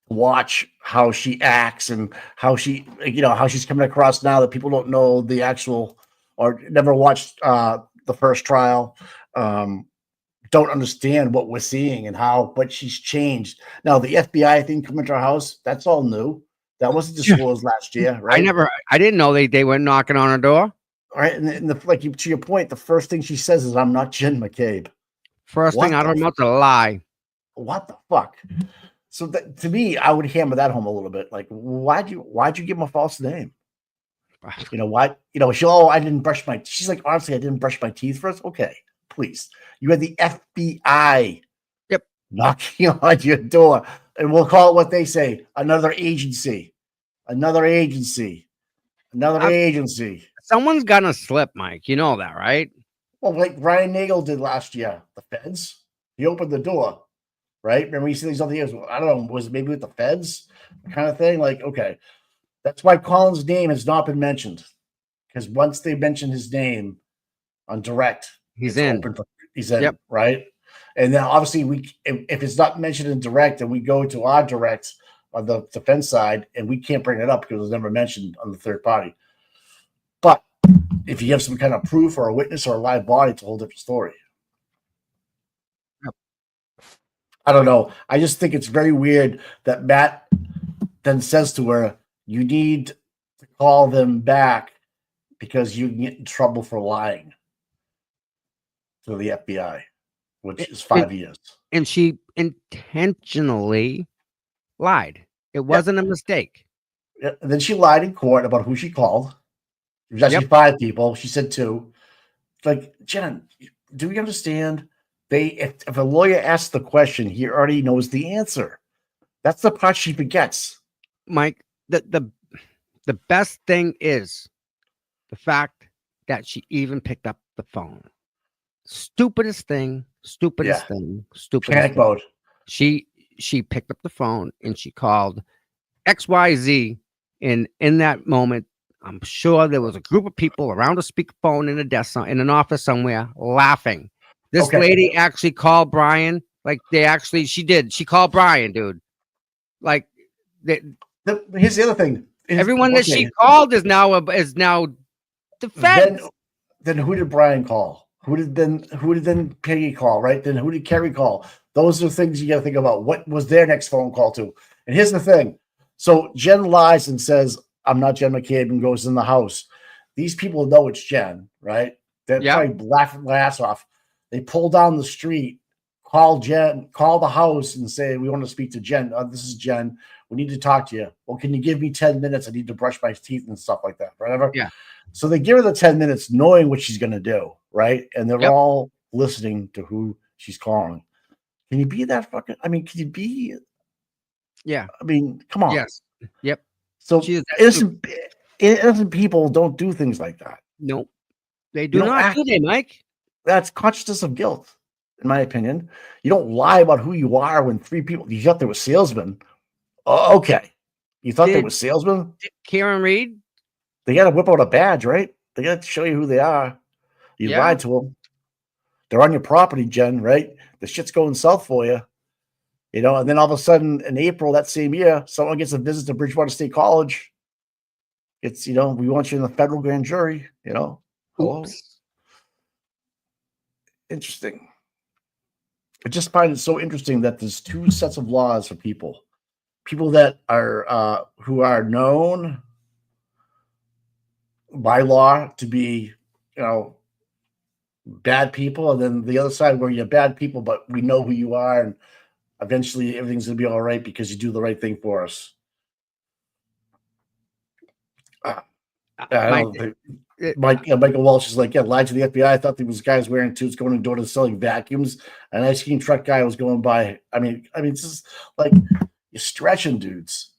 Watch how she acts and how she's coming across now that people don't know the actual or never watched the first trial, don't understand what we're seeing and but she's changed. Now the FBI thing coming to our house, that's all new. That wasn't disclosed last year, right? I didn't know they went knocking on her door. All right, and to your point, the first thing she says is, "I'm not Jen McCabe." First thing out of her mouth, a lie. What the fuck? So to me, I would hammer that home a little bit. Like, why'd you give him a false name? Why? I didn't brush my. She's like, honestly, I didn't brush my teeth first. Okay, please. You had the FBI. Yep. Knocking on your door, and we'll call it what they say: another agency. Someone's gonna slip, Mike. You know that, right? Well, like Ryan Nagel did last year. The feds. He opened the door, right? Remember, you see these other years. I don't know. Was it maybe with the feds kind of thing? Like, okay, that's why Colin's name has not been mentioned, because once they mention his name on direct, He's it's in. open for, he's in, Yep. right? And then obviously if it's not mentioned in direct, and we go to our direct on the defense side, and we can't bring it up because it was never mentioned on the third party. But if you have some kind of proof or a witness or a live body, it's a whole different story. Yep. I don't know. I just think it's very weird that Matt then says to her, you need to call them back because you can get in trouble for lying to the FBI, which is 5 years. And she intentionally lied. It wasn't a mistake. Yeah, and then she lied in court about who she called. It was actually 5 people. She said 2. Like, Jen, do we understand? If a lawyer asks the question, he already knows the answer. That's the part she forgets. Mike, the best thing is the fact that she even picked up the phone. Stupidest thing. Panic mode. She picked up the phone and she called XYZ. And in that moment, I'm sure there was a group of people around a speakerphone in a desk in an office somewhere laughing. This lady actually called Brian. Like she did. She called Brian, dude. Like here's the other thing. Everyone that she called is now defense. Then who did Brian call? Who did then Peggy call? Right? Then who did Kerry call? Those are things you got to think about. What was their next phone call to? And here's the thing. So Jen lies and says, I'm not Jen McCabe, and goes in the house. These people know it's Jen, right? They're probably laughing their ass off. They pull down the street, call the house and say, we want to speak to Jen. This is Jen. We need to talk to you. Well, can you give me 10 minutes? I need to brush my teeth and stuff like that. Whatever. Yeah. So they give her the 10 minutes knowing what she's going to do, right? And they're all listening to who she's calling. Can you be that fucking? I mean, can you be? Yeah. I mean, come on. Yes. Yep. So innocent people don't do things like that. Nope. They do not, do they, Mike? That's consciousness of guilt, in my opinion. You don't lie about who you are when 3 people, you thought they were salesmen. Oh, okay. You thought they were salesmen? Karen Reed? They got to whip out a badge, right? They got to show you who they are. You lied to them. They're on your property, Jen, right? The shit's going south for you. You know, and then all of a sudden in April that same year, someone gets a visit to Bridgewater State College. It's, we want you in the federal grand jury, Hello. Interesting. I just find it so interesting that there's 2 sets of laws for people that are who are known by law to be, bad people, and then the other side where you're bad people, but we know who you are, and eventually everything's gonna be all right because you do the right thing for us. Michael Walsh is like, lied to the FBI. I thought there was guys wearing suits going door to selling vacuums. An ice cream truck guy was going by. I mean, it's just like you're stretching, dudes.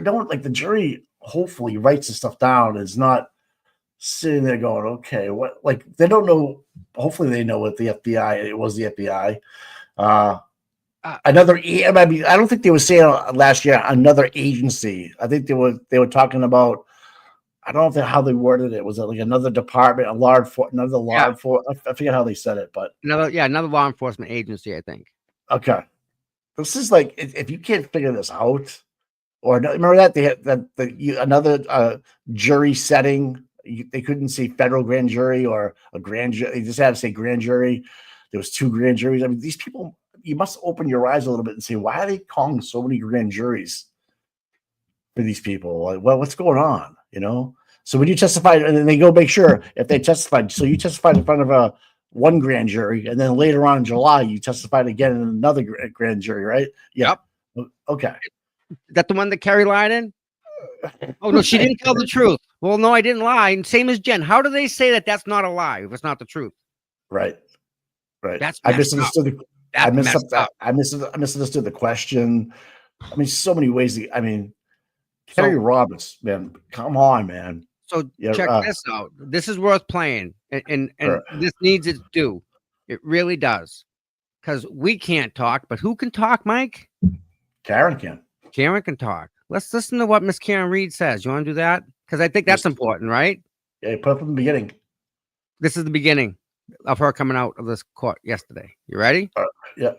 Don't like the jury. Hopefully, writes this stuff down. Is not sitting there going, okay, what? Like they don't know. Hopefully, they know what the FBI. It was the FBI. I don't think they were saying last year another agency. I think they were talking about. I don't know how they worded it. Was it like another department, I forget how they said it, but another law enforcement agency, I think. Okay, this is like if you can't figure this out, or remember that they had another jury setting. They couldn't say federal grand jury or a grand jury. They just had to say grand jury. There was 2 grand juries. I mean, these people. You must open your eyes a little bit and say, why are they calling so many grand juries for these people? Like, well, what's going on? So when you testified, and then they go make sure if they testified. So you testified in front of one grand jury, and then later on in July, you testified again in another grand jury, right? Yeah. Yep. Okay. That the one that Kerry lied in? Oh, no, she didn't tell the truth. Well, no, I didn't lie. And same as Jen. How do they say that that's not a lie if it's not the truth? Right. I misunderstood I misunderstood the question. I mean, so many ways. Kerry Roberts, man, come on, man. So check this out. This is worth playing, and this needs its due. It really does. because we can't talk, but who can talk, Mike? Karen can. Karen can talk. Let's listen to what Miss Karen Reed says. You want to do that? Because I think that's Yes. important, right? Yeah, put up from the beginning. This is the beginning of her coming out of this court yesterday. You ready? Yeah.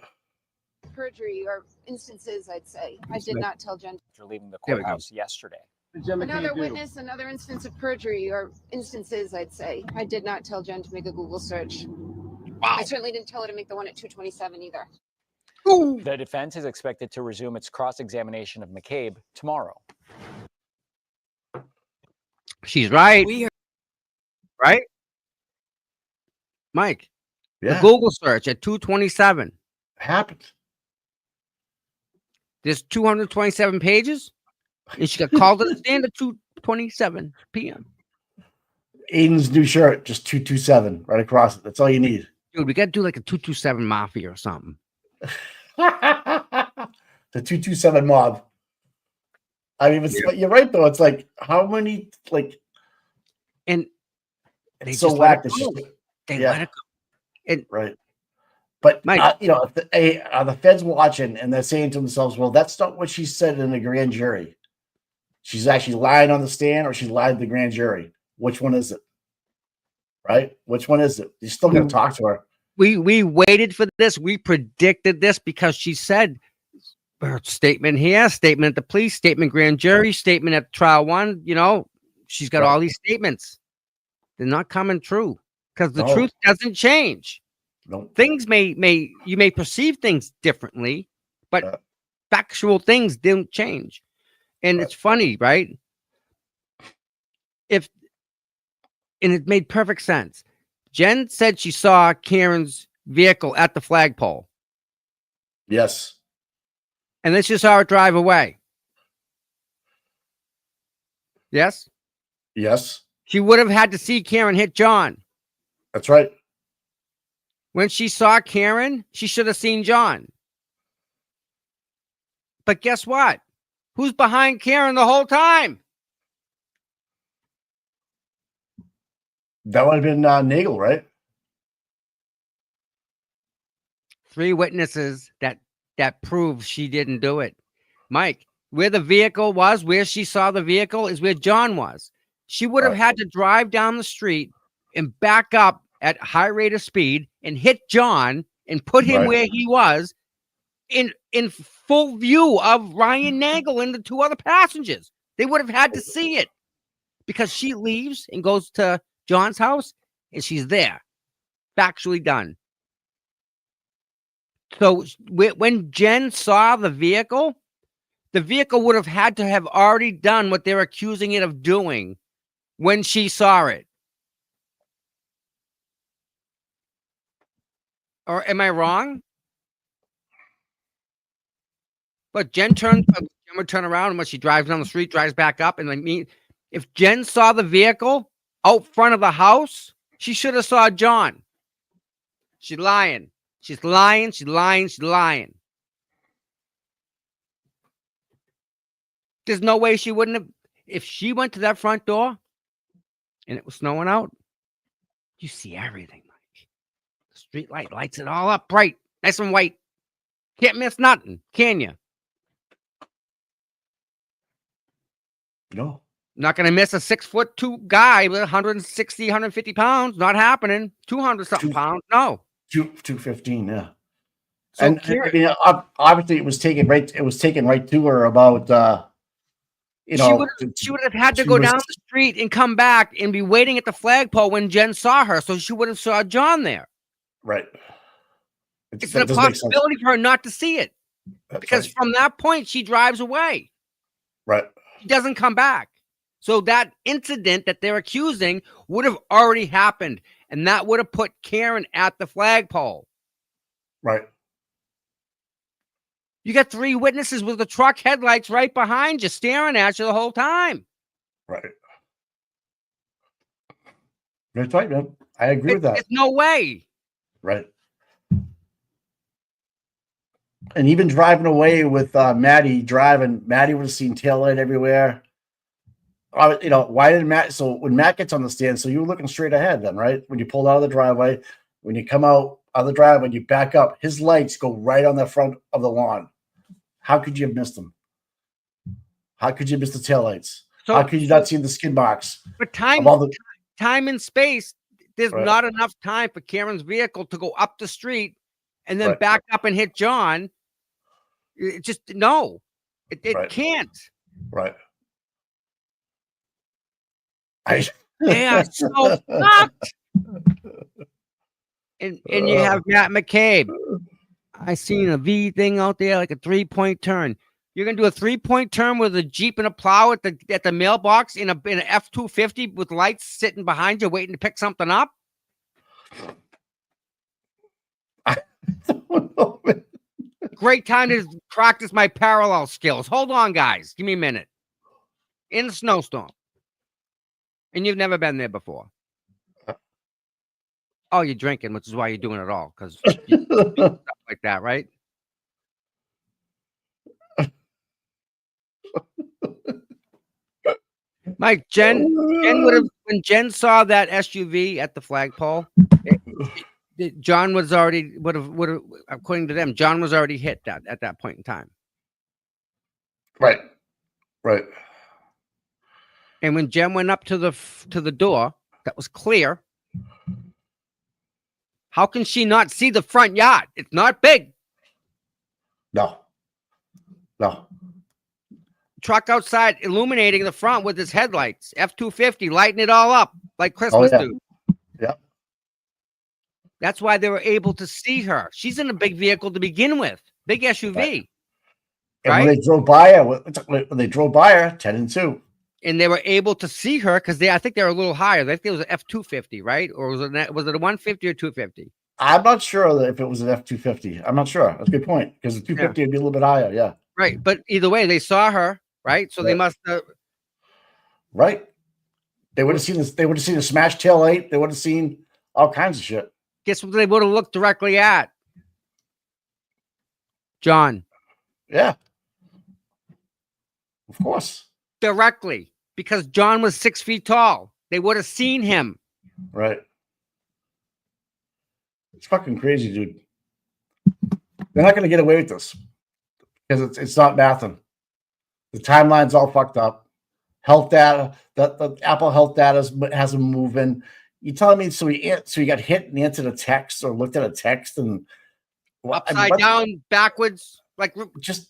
Perjury or instances, I'd say. I did not tell Jen. After leaving the There we go. courthouse yesterday. Another witness, another instance of perjury or instances, I'd say. I did not tell Jen to make a Google search. Wow. I certainly didn't tell her to make the one at 227 either. The defense is expected to resume its cross-examination of McCabe tomorrow. She's right. Right? Mike, Yeah. the Google search at 227. Happened. There's 227 pages, and she got called to the stand at 2:27 p.m. Aiden's new shirt, just 227 right across it. That's all you need. Dude, we got to do like a 227 mafia or something. The 227 mob. I mean, you're right though. It's like how many like And they it's so just let whack. it It's go. just, They yeah. let it go. right. But Mike. if are the feds watching and they're saying to themselves, "Well, that's not what she said in the grand jury. She's actually lying on the stand, or she lied to the grand jury. Which one is it? Right? Which one is it? You're still going to talk to her. We waited for this. We predicted this because she said her statement here, statement at the police, statement grand jury, statement at trial one. You know, she's got Right. all these statements. They're not coming true because the No. truth doesn't change. No, Things you may perceive things differently, but Yeah. factual things don't change. And Right. it's funny, right? And it made perfect sense. Jen said she saw Karen's vehicle at the flagpole, yes, and then she saw her drive away. Yes, yes, she would have had to see Karen hit John. that's right. When she saw Karen, she should have seen John. But guess what? Who's behind Karen the whole time? That would have been Nagel, right? 3 witnesses that prove she didn't do it. Mike, where the vehicle was, where she saw the vehicle is where John was. She would have Right. had to drive down the street and back up at high rate of speed and hit John and put him Right. where he was in full view of Ryan Nagel and the 2 other passengers. They would have had to see it because she leaves and goes to John's house and she's there. Factually done. So when Jen saw the vehicle would have had to have already done what they're accusing it of doing when she saw it. Or am I wrong? But Jen would turn around and when she drives down the street, drives back up. And if Jen saw the vehicle out front of the house, she should have saw John. She's lying. She's lying. She's lying. She's lying. There's no way she wouldn't have. If she went to that front door and it was snowing out, you see everything, Mike. The street light lights it all up bright, nice and white. Can't miss nothing, can you? No. Not going to miss a 6'2" guy with 160, 150 pounds. Not happening. 200 something pounds. No. 215, yeah. So And Karen- I mean, obviously, it was taken right. It was taken right to her about, she would have had to go down the street and come back and be waiting at the flagpole when Jen saw her, so she would have saw John there. Right. It's that a doesn't make sense. possibility for her not to see it That's because right. from that point she drives away. Right. She doesn't come back. So that incident that they're accusing would have already happened, and that would have put Karen at the flagpole. Right. You got 3 witnesses with the truck headlights right behind you, staring at you the whole time. Right. That's right, man. I agree with that. There's no way. Right. And even driving away with Maddie Maddie would have seen taillight everywhere. Why did Matt? So when Matt gets on the stand, so you were looking straight ahead then, right? When you pulled out of the driveway, when you come out on the driveway, you back up, his lights go right on the front of the lawn. How could you have missed them? How could you miss the taillights? So, How could you not see the skid marks? but time Of all the, time and space, there's Right. not enough time for Karen's vehicle to go up the street and then Right. back up and hit John. It just no, it Right. can't. right. They are so fucked. And you have Matt McCabe. I seen a V thing out there, like a 3-point turn. You're gonna do a 3-point turn with a Jeep and a plow at the mailbox in an F-250 with lights sitting behind you, waiting to pick something up. Great time to practice my parallel skills. Hold on, guys. Give me a minute. In a snowstorm. And you've never been there before. Oh, you're drinking, which is why you're doing it all, because stuff like that, right? Mike, Jen would have, when Jen saw that SUV at the flagpole, John was already would have according to them, John was already hit that at that point in time. Right. Right. And when Jen went up to the door, that was clear. How can she not see the front yard? It's not big. No. No. Truck outside illuminating the front with his headlights. F-250 lighting it all up like Christmas yeah. dude. Yeah. That's why they were able to see her. She's in a big vehicle to begin with. Big SUV. Right. And Right? when they drove by her, 10 and 2. And they were able to see her because I think they were a little higher. I think it was an F-250, right? Or was it a 150 or 250? I'm not sure if it was an F-250. I'm not sure. That's a good point, because the 250 would be a little bit higher. Yeah. Right. But either way, they saw her, right? So they Right. must have. Right. They would have seen this. They would have seen a smashed tail light. They would have seen all kinds of shit. Guess what they would have looked directly at? John. Yeah. Of course. Directly. Because John was 6 feet tall. They would have seen him. Right. It's fucking crazy, dude. They're not going to get away with this because it's not mathing. The timeline's all fucked up. Health data, the Apple health data has them moving. You telling me so he got hit and answered a text or looked at a text and Upside down, backwards, like just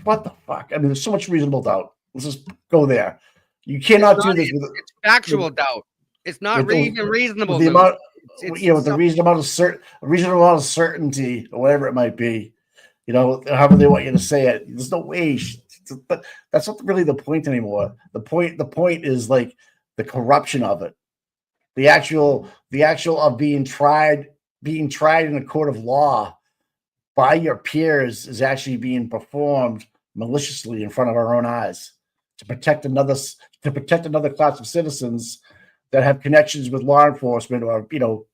what the fuck? I mean, there's so much reasonable doubt. Let's just go there. You cannot do this with it's factual doubt. It's not with even reasonable. the dude. amount, It's with the reasonable amount of certainty or whatever it might be. However they want you to say it. There's no way. But that's not really the point anymore. The point is like the corruption of it. The actual of being tried in a court of law by your peers is actually being performed maliciously in front of our own eyes to protect another class of citizens that have connections with law enforcement or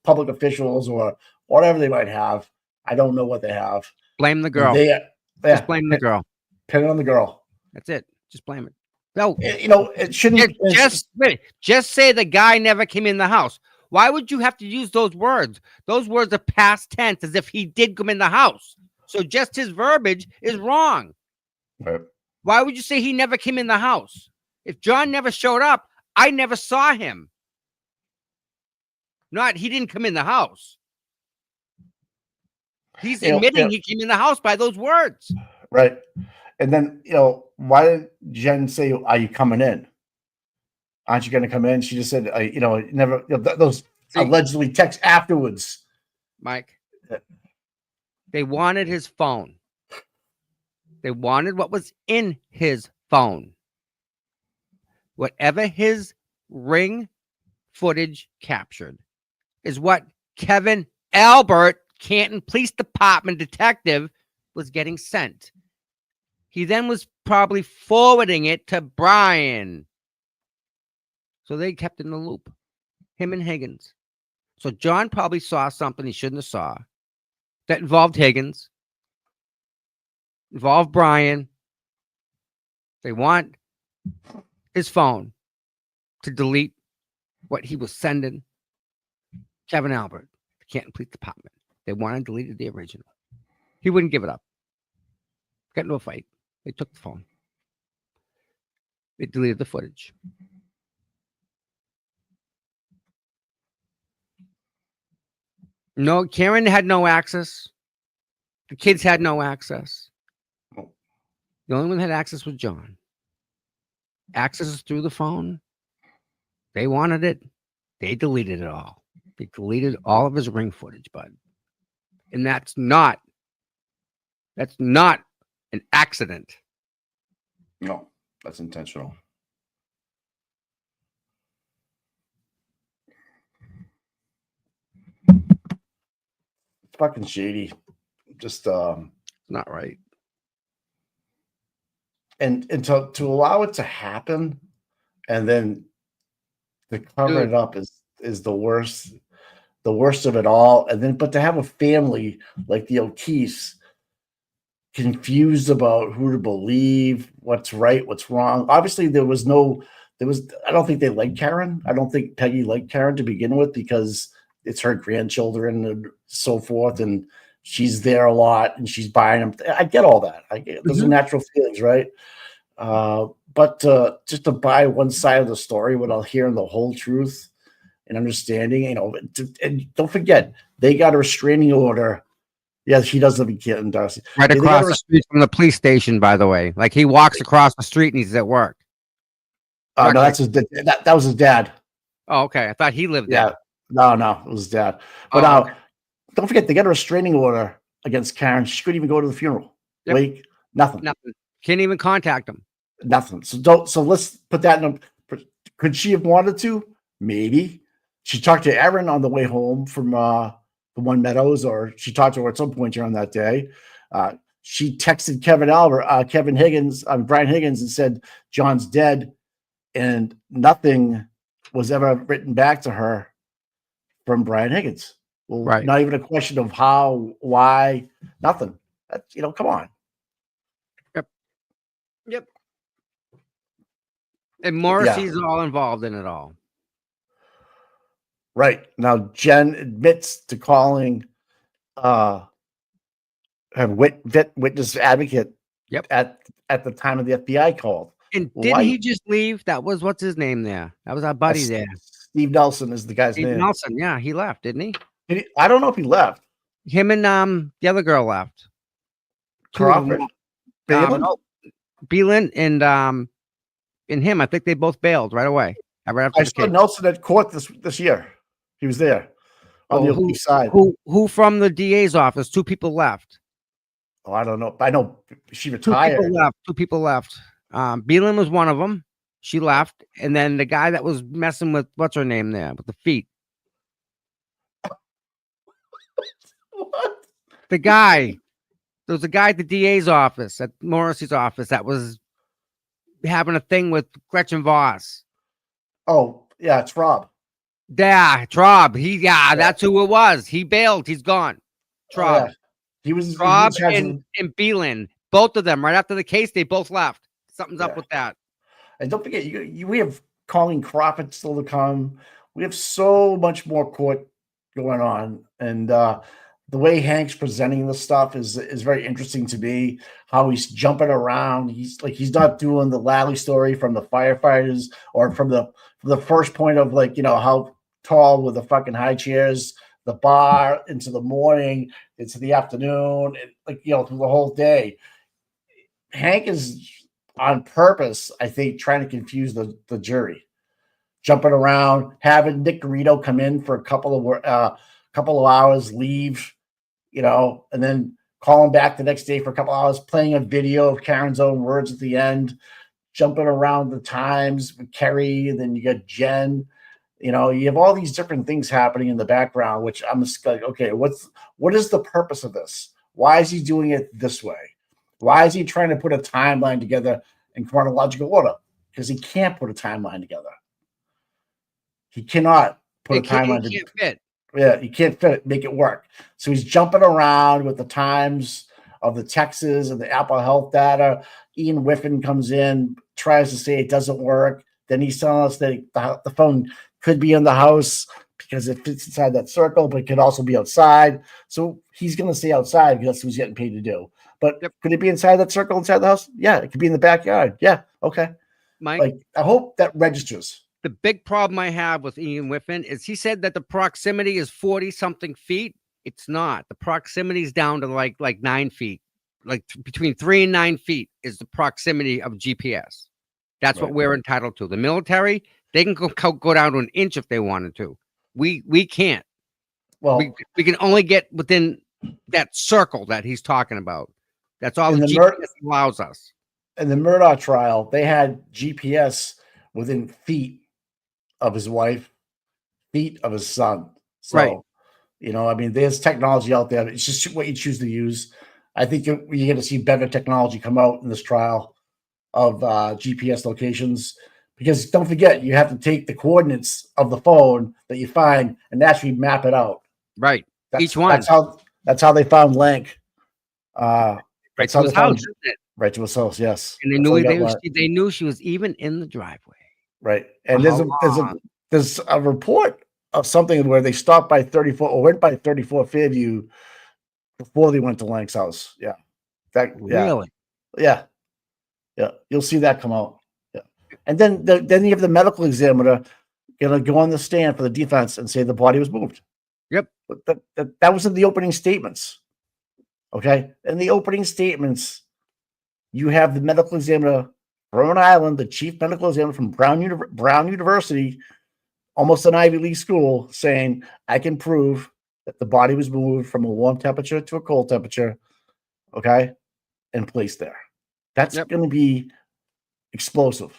public officials or whatever they might have. I don't know what they have. Blame the girl. Just blame the girl. Pin it on the girl. That's it. Just blame it. No, it shouldn't. Just say the guy never came in the house. Why would you have to use those words? Those words are past tense, as if he did come in the house. So just his verbiage is wrong. Right. Why would you say he never came in the house? If John never showed up, I never saw him. He didn't come in the house. He's admitting he came in the house by those words. Right. And then, why did Jen say, "Are you coming in? Aren't you going to come in?" She just said, never, those allegedly texts afterwards. Mike, they wanted his phone. They wanted what was in his phone. Whatever his ring footage captured is what Kevin Albert, Canton Police Department detective, was getting sent. He then was probably forwarding it to Brian. So they kept in the loop, him and Higgins. So John probably saw something he shouldn't have saw that involved Higgins, involved Brian. They want his phone to delete what he was sending Kevin Albert. Canton Police Department. They wanted deleted the original. He wouldn't give it up. Got into a fight. They took the phone. They deleted the footage. No, Karen had no access. The kids had no access. The only one that had access was John. Access is through the phone. They wanted it. They deleted it all. They deleted all of his ring footage, bud. And that's not an accident. No, that's intentional. Fucking shady. Just Not right. and to allow it to happen and then to cover Dude. it up is the worst of it all. And then but to have a family like the O'Keefes confused about who to believe, what's right, what's wrong. Obviously I don't think they liked Karen. I don't think Peggy liked Karen to begin with because it's her grandchildren and so forth, and she's there a lot and she's buying them. I get all that. Those are natural feelings, right? But just to buy one side of the story without hearing the whole truth and understanding, and don't forget, they got a restraining order. Yeah, she does live in Canton, Darcy. Right They across got the street from the police station, by the way. Like he walks across the street and he's at work. No, that's that was his dad. Oh, okay. I thought he lived Yeah, there. no, it was his dad. But Oh, okay. don't forget, they got a restraining order against Karen. She couldn't even go to the funeral. Yep. Wake, nothing. Nothing. Can't even contact him. Nothing. So let's put that in. Could she have wanted to? Maybe. She talked to Erin on the way home from the One Meadows, or she talked to her at some point during that day. She texted Brian Higgins, and said John's dead, and nothing was ever written back to her from Brian Higgins. Well, Right. Not even a question of how, why, nothing. That's, come on. Yep. And Morrissey's all involved in it all. Right. Now, Jen admits to calling her witness advocate Yep. at the time of the FBI call. And Why- didn't he just leave? That was what's his name there? That was our buddy there. Steve Nelson is the guy's Steve name. Nelson. Yeah, he left, didn't he? I don't know if he left. Him and the other girl left. Two of them Crawford? left. Balin? No, Beelan and him. I think they both bailed right away. Right after I the saw case. Nelson at court this year. He was there on the O'Keefe side. Who from the DA's office? Two people left. Oh, I don't know. I know she Two retired. people left. Two people left. Beelan was one of them. She left, and then the guy that was messing with what's her name there with the feet. What? The guy. There was a guy at the DA's office, at Morrissey's office, that was having a thing with Gretchen Voss. Oh, yeah, it's Rob. Yeah, Traub. That's who it was. He bailed. He's gone. Oh, Traub. yeah. He was Traub in charge of- and Beelan. Both of them, right after the case, they both left. Something's up Yeah. with that. And don't forget, we have Colleen Crawford still to come. We have so much more court going on, and the way Hank's presenting the stuff is very interesting to me. How he's jumping around. He's not doing the Lally story from the firefighters or from the first point of how tall with the fucking high chairs, the bar into the morning, into the afternoon, and through the whole day. Hank is on purpose, I think, trying to confuse the jury, jumping around, having Nick Garrido come in for a couple of hours, leave, and then call him back the next day for a couple of hours, playing a video of Karen's own words at the end, jumping around the times with Kerry, and then you got Jen. You have all these different things happening in the background, which I'm just like, okay, what is the purpose of this? Why is he doing it this way? Why is he trying to put a timeline together in chronological order? Because he can't put a timeline together. He cannot put a timeline together. Can't fit. Yeah, you can't fit it, make it work. So he's jumping around with the times of the Texas and the Apple Health data. Ian Whiffen comes in, tries to say it doesn't work. Then he's telling us that the phone could be in the house, because it fits inside that circle, but it could also be outside. So he's going to stay outside because that's what he's getting paid to do. But could it be inside that circle inside the house? Yeah, it could be in the backyard. Yeah, okay. Mike, Like, I hope that registers. the big problem I have with Ian Whiffen is he said that the proximity is 40 something feet. It's not. The proximity is down to like 9 feet, like between 3 and 9 feet is the proximity of GPS. That's what we're entitled to. The military, they can go down to an inch if they wanted to. We can't. Well, we can only get within that circle that he's talking about. That's all In the the GPS allows us. in the Murdoch trial, they had GPS within feet of his wife, feet of his son. So, Right. you know, I mean, there's technology out there. It's just what you choose to use. I think you're going to see better technology come out in this trial of GPS locations, because don't forget, you have to take the coordinates of the phone that you find and actually map it out. Right. That's, Each one. That's how they found Lank. Right That's to how his they found house, isn't it? right to his house. Yes, And they That's how knew got Lank. they knew she was even in the driveway. Right. And How there's a report of something where they stopped by 34 or went by 34 Fairview before they went to Lank's house. Yeah. Really? Yeah. Yeah. You'll see that come out. Yeah. And then you have the medical examiner gonna go on the stand for the defense and say the body was moved. Yep. But that was in the opening statements. Okay. In the opening statements, you have the medical examiner from Rhode Island, the chief medical examiner from Brown University, almost an Ivy League school, saying, I can prove that the body was moved from a warm temperature to a cold temperature, okay, and placed there. That's going to be explosive.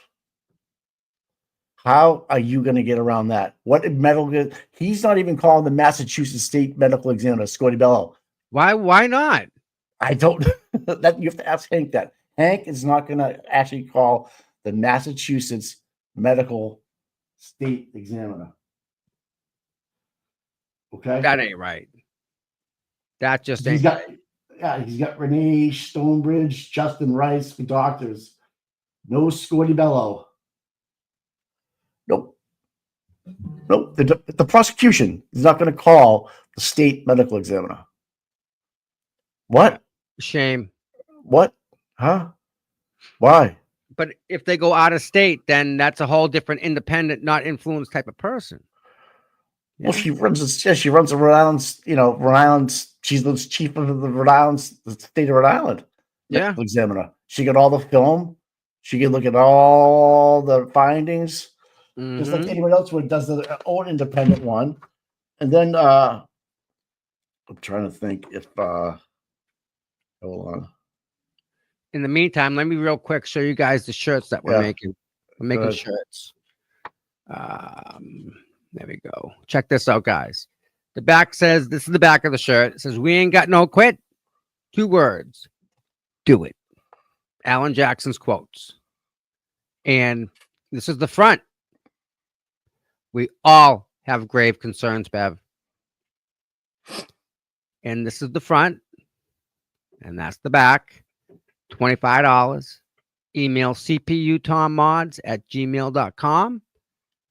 How are you going to get around that? What medical? He's not even calling the Massachusetts State Medical Examiner, Scotty Bello. Why not? I don't. That you have to ask Hank that. Hank is not going to actually call the Massachusetts Medical State Examiner. Okay, That ain't right. That just he's ain't. he's got Renee Stonebridge, Justin Rice, the doctors. No Scotty Bello. Nope. The prosecution is not going to call the state medical examiner. What? Shame. What? Huh? Why? But if they go out of state, then that's a whole different independent, not influenced type of person. Well, she runs the Rhode Island, Rhode Island. She's the chief of the Rhode Island, the state of Rhode Island. Yeah. Medical examiner. She got all the film. She can look at all the findings, just like anyone else who does their own independent one. And then I'm trying to think if hold on. In the meantime, let me real quick show you guys the shirts that we're making. We're making shirts. There we go. Check this out, guys. The back says, this is the back of the shirt. It says, we ain't got no quit. 2 words. Do it. Alan Jackson's quotes. And this is the front. We all have grave concerns, Bev. And this is the front. And that's the back. $25. Email cputommods@gmail.com.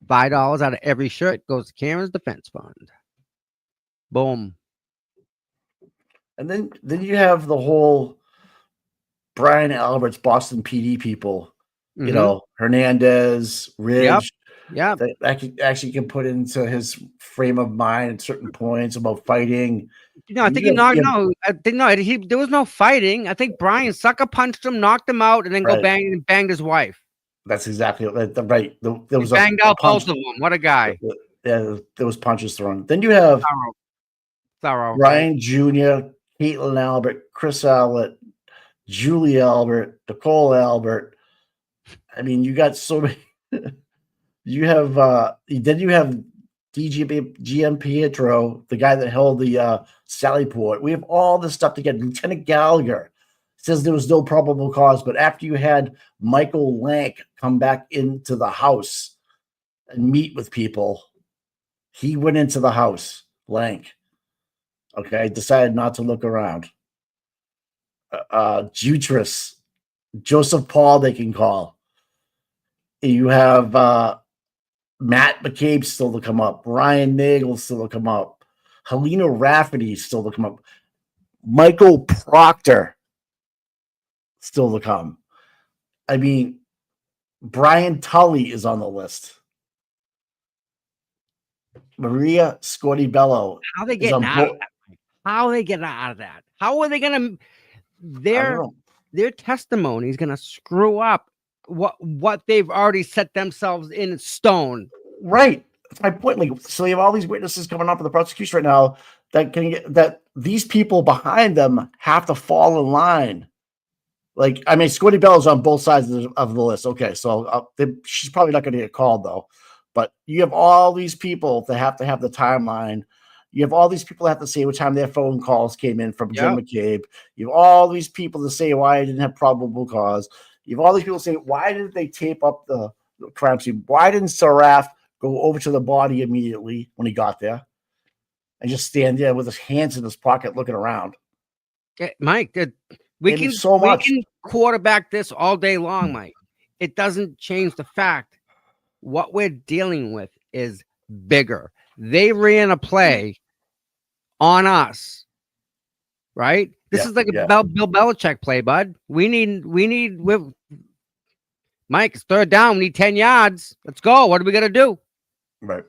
$5 out of every shirt goes to Cameron's Defense Fund. Boom. And then you have the whole Brian Albert's Boston PD people, Hernandez, Ridge. Yep. That actually can put into his frame of mind at certain points about fighting. I think there was no fighting. I think Brian sucker punched him, knocked him out, and then banged his wife. That's exactly right. There was banged out both of them. What a guy. Yeah, there was punches thrown. Then you have Thorough. Ryan Jr., Caitlin Albert, Chris Albert, Julie Albert, Nicole Albert. I mean, you got so many. You have then you have GM Pietro, the guy that held the Sallyport. We have all this stuff to get. Lieutenant Gallagher says there was no probable cause, but after you had Michael Lank come back into the house and meet with people, he went into the house, Lank. Okay, decided not to look around. Jutris, Joseph Paul, they can call. You have Matt McCabe's still to come up. Brian Nagel's still to come up. Helena Rafferty's still to come up. Michael Proctor still to come. I mean, Brian Tully is on the list. Maria Scotti-Bello. How they is getting on out of both- that? How are they getting out of that? How are they gonna I their don't know. their testimony is gonna screw up what they've already set themselves in stone. Right. That's my point. Like, so you have all these witnesses coming up for the prosecution right now that can get that these people behind them have to fall in line. Like, I mean, Scotty Bell's on both sides of the list. Okay, so she's probably not going to get called though. But you have all these people that have to have the timeline. You have all these people that have to say what time their phone calls came in from Jim McCabe. You have all these people to say why I didn't have probable cause. You have all these people saying, why didn't they tape up the crime scene? Why didn't Saraf go over to the body immediately when he got there and just stand there with his hands in his pocket looking around? Mike, we It can is so much. we can quarterback this all day long, Mike. It doesn't change the fact what we're dealing with is bigger. They ran a play on us, right? This is like a Bill Belichick play, bud. Mike, it's third down. We need 10 yards. Let's go. What are we gonna do? Right.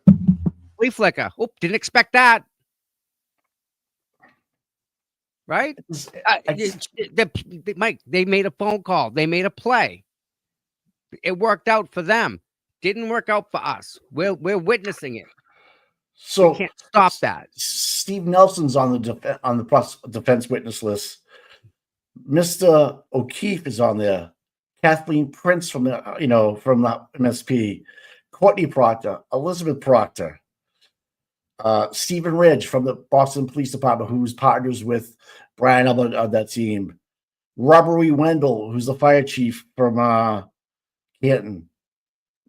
Flea flicker. Oop, didn't expect that. Right? Mike, they made a phone call. They made a play. It worked out for them. Didn't work out for us. We're witnessing it. So we can't stop that. Steve Nelson's on the defense witness list. Mr. O'Keefe is on there. Kathleen Prince from the MSP. Courtney Proctor, Elizabeth Proctor, Stephen Ridge from the Boston Police Department, who's partners with Brian Elbert on that team. Robert E. Wendell, who's the fire chief from Canton.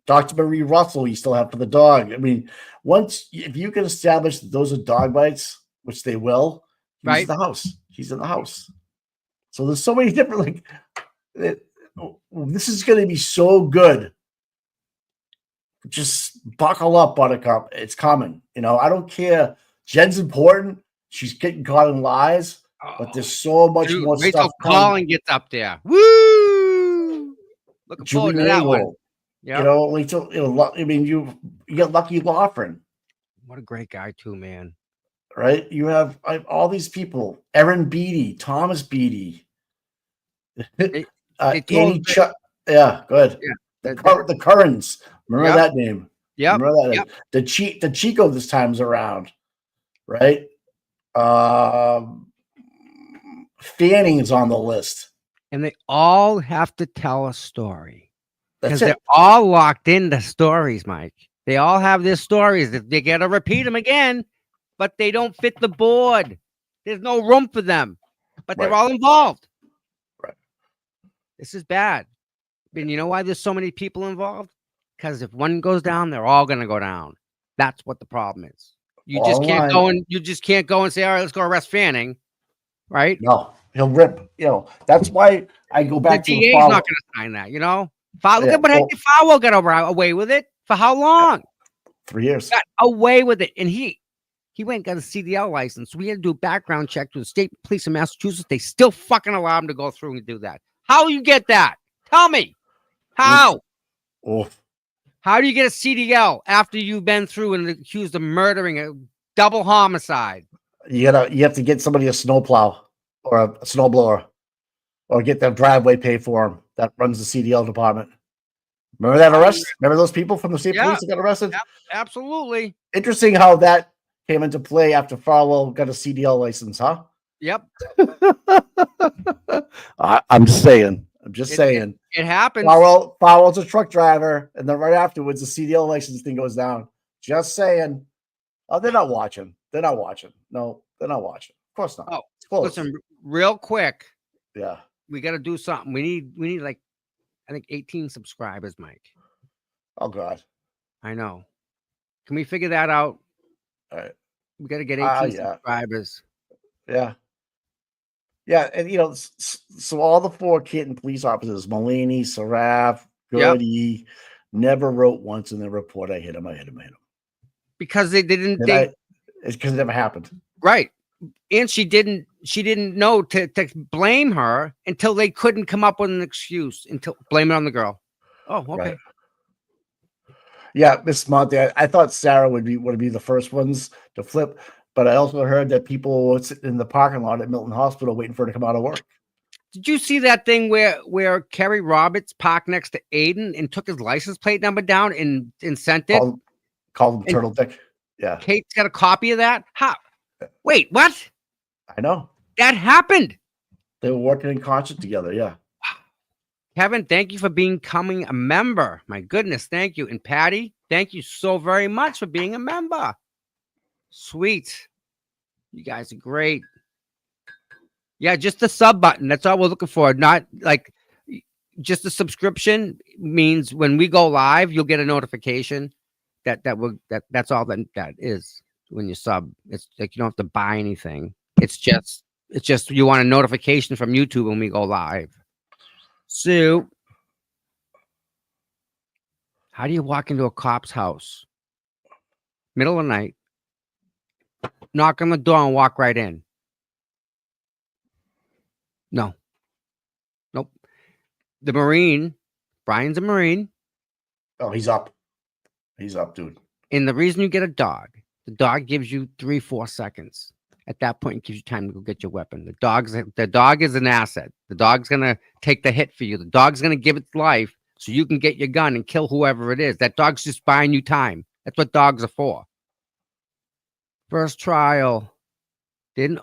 Dr. Marie Russell, you still have for the dog. I mean, if you can establish that those are dog bites, which they will, he's in the house. He's in the house. So there's so many different, this is going to be so good. Just buckle up, Buttercup. It's coming. I don't care. Jen's important. She's getting caught in lies, but there's so much more wait stuff till Colin gets up there. Woo! Looking forward to that one. Yep. Wait till you get Lucky Laughlin. What a great guy too, man. Right? You have all these people. Erin Beatty, Thomas Beatty. Annie Chuck. Yeah, go ahead. Yeah. The Currans. Remember that name? Yeah. Remember that name? The Chico this time's around. Right? Fanning is on the list. And they all have to tell a story. Because That's they're all locked into stories, Mike. They all have their stories. They got to repeat them again, but they don't fit the board. There's no room for them, but they're all involved. Right. This is bad. And you know why there's so many people involved? Because if one goes down, they're all going to go down. That's what the problem is. You just can't go and say, all right, let's go arrest Fanning. Right? No, he'll rip. That's why I go back to the DA's not going to sign that, Fowler got away with it for how long? 3 years. Got away with it, and he went and got a CDL license. We had to do a background check to the state police in Massachusetts. They still fucking allow him to go through and do that. How you get that? Tell me. How? Oof. How do you get a CDL after you've been through and accused of murdering a double homicide? You have to get somebody a snowplow or a snowblower, or get their driveway paid for them. That runs the CDL department. Remember that arrest? Remember those people from the state police that got arrested? Absolutely. Interesting how that came into play after Farwell got a CDL license, huh? Yep. I'm just saying. It happens. Farwell's a truck driver, and then right afterwards, the CDL license thing goes down. Just saying. Oh, they're not watching. No, they're not watching. Of course not. Oh, listen, real quick. Yeah. We got to do something. We need like, I think 18 subscribers, Mike. Oh God. I know. Can we figure that out? All right. We got to get 18 subscribers. Yeah. Yeah. And, so all the 4 Canton police officers, Mulaney, Saraf, Goody, never wrote once in the report, I hit him, I hit him, I hit him. Because they didn't. It's because it never happened. Right. And she didn't know to blame her until they couldn't come up with an excuse, until blame it on the girl. Oh, okay. Right. Yeah, Miss Monty, I thought Sarah would be the first ones to flip, but I also heard that people were sitting in the parking lot at Milton Hospital waiting for her to come out of work. Did you see that thing where Kerry Roberts parked next to Aiden and took his license plate number down and sent it? Called him Turtle Dick. Yeah. Kate's got a copy of that? How? Wait, what? I know. That happened. They were working in concert together. Yeah. Kevin, thank you for becoming a member. My goodness, thank you. And Patty, thank you so very much for being a member. Sweet. You guys are great. Yeah, just the sub button. That's all we're looking for. Not like just a subscription means when we go live, you'll get a notification that's all that is when you sub. It's like you don't have to buy anything. It's just you want a notification from YouTube when we go live. So, how do you walk into a cop's house, middle of the night, knock on the door and walk right in? No. Nope. The Marine, Brian's a Marine. Oh, he's up. He's up, dude. And the reason you get a dog, the dog gives you 3-4 seconds. At that point, it gives you time to go get your weapon. The dog is an asset. The dog's gonna take the hit for you. The dog's gonna give its life so you can get your gun and kill whoever it is. That dog's just buying you time. That's what dogs are for. First trial, didn't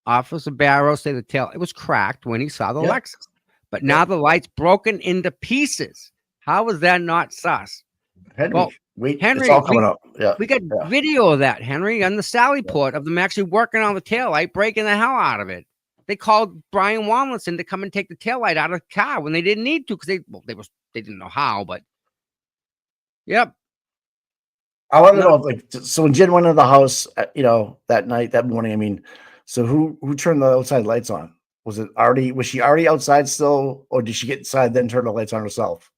Officer Barrow say the tail? It was cracked when he saw the Lexus, but now the light's broken into pieces. How is that not sus? Henry, Well, it's all coming up. Yeah, we got video of that, Henry, on the Sally Port of them actually working on the taillight, breaking the hell out of it. They called Brian Wamlinson to come and take the taillight out of the car when they didn't need to because they didn't know how, but yep. I want to know, so when Jen went into the house, that morning, I mean, so who turned the outside lights on? Was she already outside still, or did she get inside then turn the lights on herself?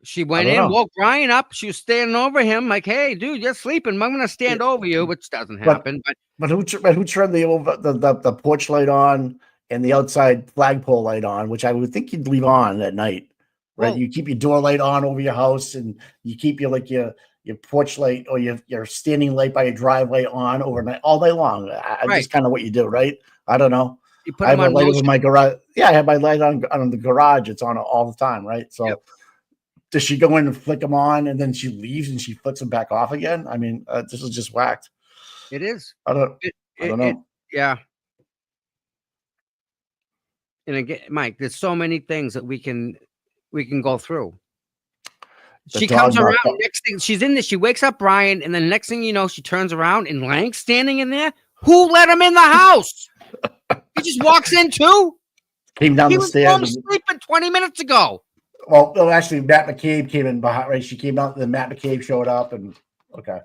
She went in, woke Brian up. She was standing over him, like, "Hey, dude, you're sleeping. I'm gonna stand over you," which doesn't happen. But who turned the porch light on and the outside flagpole light on, which I would think you'd leave on at night, right? Well, you keep your door light on over your house, and you keep your porch light or your standing light by your driveway on overnight all day long. Just kind of what you do, right? I don't know. You put I have them a on light over motion. my garage. Yeah, I have my light on the garage. It's on all the time, right? So. Does she go in and flick them on and then she leaves and she flicks them back off again? I mean, this is just whacked. It is. I don't know. Yeah. And again, Mike, there's so many things that we can go through. She comes around. Next thing she's in there, she wakes up Brian, and then next thing you know, she turns around and Lank's standing in there. Who let him in the house? He just walks in too. Came down the stairs. He was sleeping 20 minutes ago. Well, no, actually, Matt McCabe came in behind. Right, she came out. Then Matt McCabe showed up, and okay.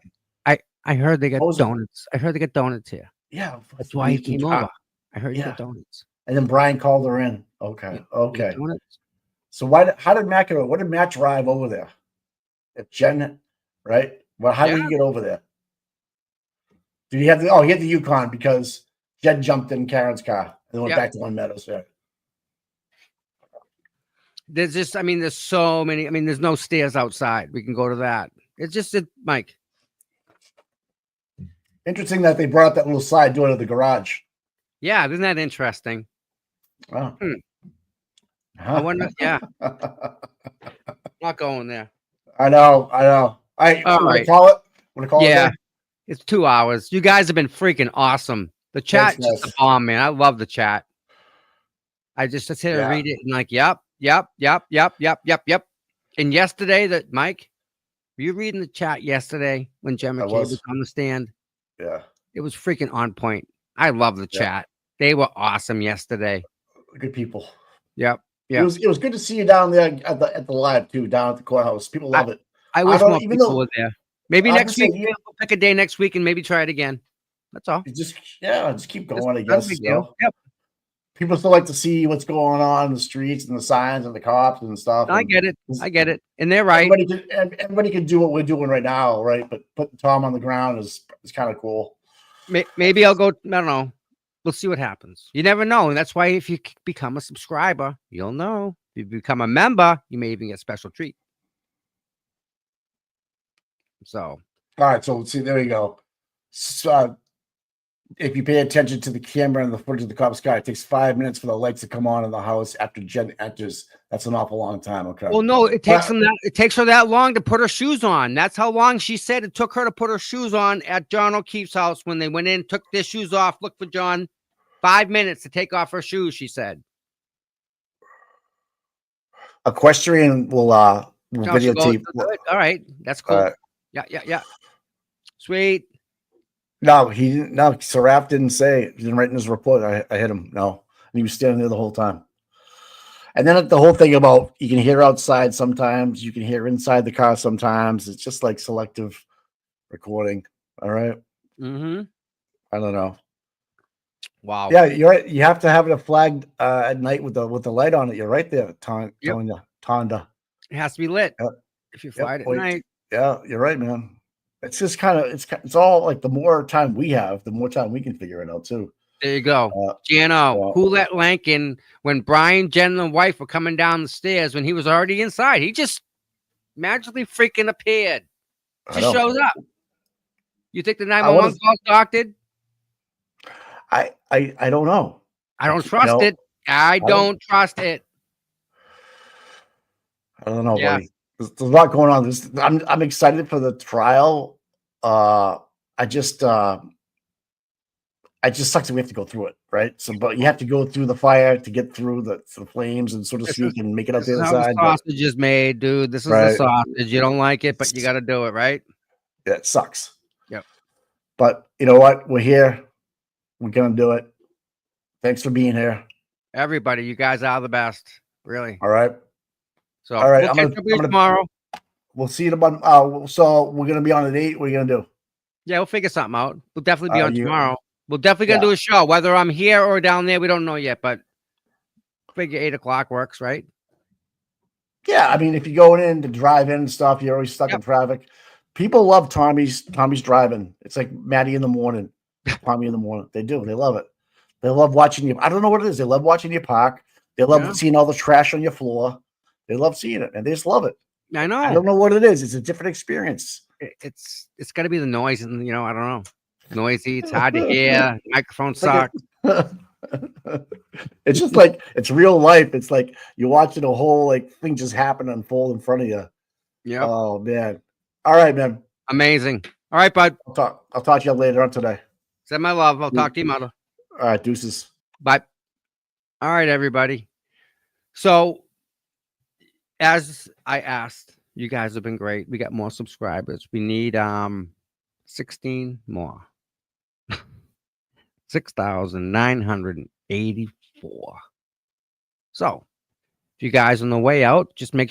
I heard they got donuts. I heard they got donuts here. Yeah, that's why he came over. I heard he got donuts. And then Brian called her in. Okay, okay. Donuts. So how did Matt go? What did Matt drive over there? If Jen, right? Well, how did he get over there? Did he have the? Oh, he had the Yukon because Jen jumped in Karen's car and went back to One Meadows. Yeah. There's just, there's so many. There's no stairs outside. We can go to that. It's just, Mike. Interesting that they brought that little side door to the garage. Yeah, isn't that interesting? Oh. I wonder. Yeah. Not going there. I know. All right. Call it? Yeah. It's 2 hours. You guys have been freaking awesome. The chat is just a bomb, man. I love the chat. I just sit here and read it and like, yep. And yesterday, Mike, were you reading the chat yesterday when Jen McCabe was on the stand? Yeah. It was freaking on point. I love the chat. They were awesome yesterday. Good people. Yep. Yeah. It was good to see you down there at the live too, down at the courthouse. People love it. I wish more people were there. Maybe next week we'll pick a day next week and maybe try it again. That's all. Just keep going, I guess. Yep. people still like to see what's going on in the streets and the signs and the cops and stuff. I and get it. And they're right. Everybody can do what we're doing right now, right? But putting Tom on the ground is kind of cool. Maybe I'll go. I don't know. We'll see what happens. You never know. And that's why if you become a subscriber, you'll know. If you become a member, you may even get a special treat. So, All right. So, see, there you go. So, if you pay attention to the camera and the footage of the cop's car, it takes 5 minutes for the lights to come on in the house after Jen enters. That's an awful long time. Okay. well, no, it takes it takes her that long to put her shoes on. That's how long she said it took her to put her shoes on at John O'Keefe's house when they went in, took their shoes off, looked for John. 5 minutes to take off her shoes, she said. Equestrian will videotape. Good. All right, that's cool. Yeah. Sweet. No, he didn't. No, Saraf didn't say. He didn't write in his report. I hit him. No, and he was standing there the whole time. And then the whole thing about you can hear outside sometimes, you can hear inside the car sometimes. It's just like selective recording. All right. Mm-hmm. I don't know. Wow. Yeah, you're right. You have to have it flagged at night with the light on it. You're right there, Tonda. It has to be lit Yep. if you fly it at night. Yeah, you're right, man. It's just kind of it's all like the more time we have, the more time we can figure it out too. There you go. Jano, who let Lankin when Brian, Jen, and the wife were coming down the stairs when he was already inside? He just magically freaking appeared. Just shows up. You think the 911 call's doctored? I don't know. I don't trust it. I don't trust it. I don't know, buddy. There's a lot going on. I'm excited for the trial. I just sucks that we have to go through it, right? So, but you have to go through the fire to get through the flames and so to speak and make it up the other side. The sausage is made, dude. This is the sausage. You don't like it, but you got to do it, right? Yeah, it sucks. Yep. But you know what? We're here. We're gonna do it. Thanks for being here, everybody. You guys are the best, really. All right. So, all right, we'll catch up tomorrow. We'll see you tomorrow. So we're gonna be on at 8. What are you gonna do? Yeah, we'll figure something out. We'll definitely be on tomorrow. We're definitely gonna do a show, whether I'm here or down there. We don't know yet, but figure 8 o'clock works, right? Yeah, I mean, if you're going in to drive in and stuff, you're always stuck in traffic. People love Tommy's driving. It's like Maddie in the morning, Tommy in the morning. They do. They love it. They love watching you. I don't know what it is. They love watching you park. They love seeing all the trash on your floor. They love seeing it, and they just love it. I know. I don't know what it is. It's a different experience. It's got to be the noise, and I don't know. Noisy. It's hard to hear. Microphone sucks. It's just like it's real life. It's like you're watching a whole thing just happen unfold in front of you. Yeah. Oh man. All right, man. Amazing. All right, bud. I'll talk to you later on today. Send my love. I'll talk to you, mother. All right, deuces. Bye. All right, everybody. So, as I asked, you guys have been great. We got more subscribers. We need 16 more. 6,984. So, if you guys on the way out, just make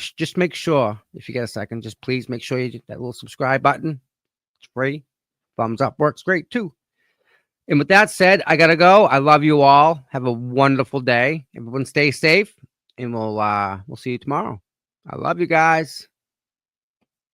sure if you get a second, just please make sure you hit that little subscribe button. It's free. Thumbs up works great too. And with that said, I gotta go. I love you all. Have a wonderful day. Everyone stay safe, and we'll see you tomorrow. I love you guys.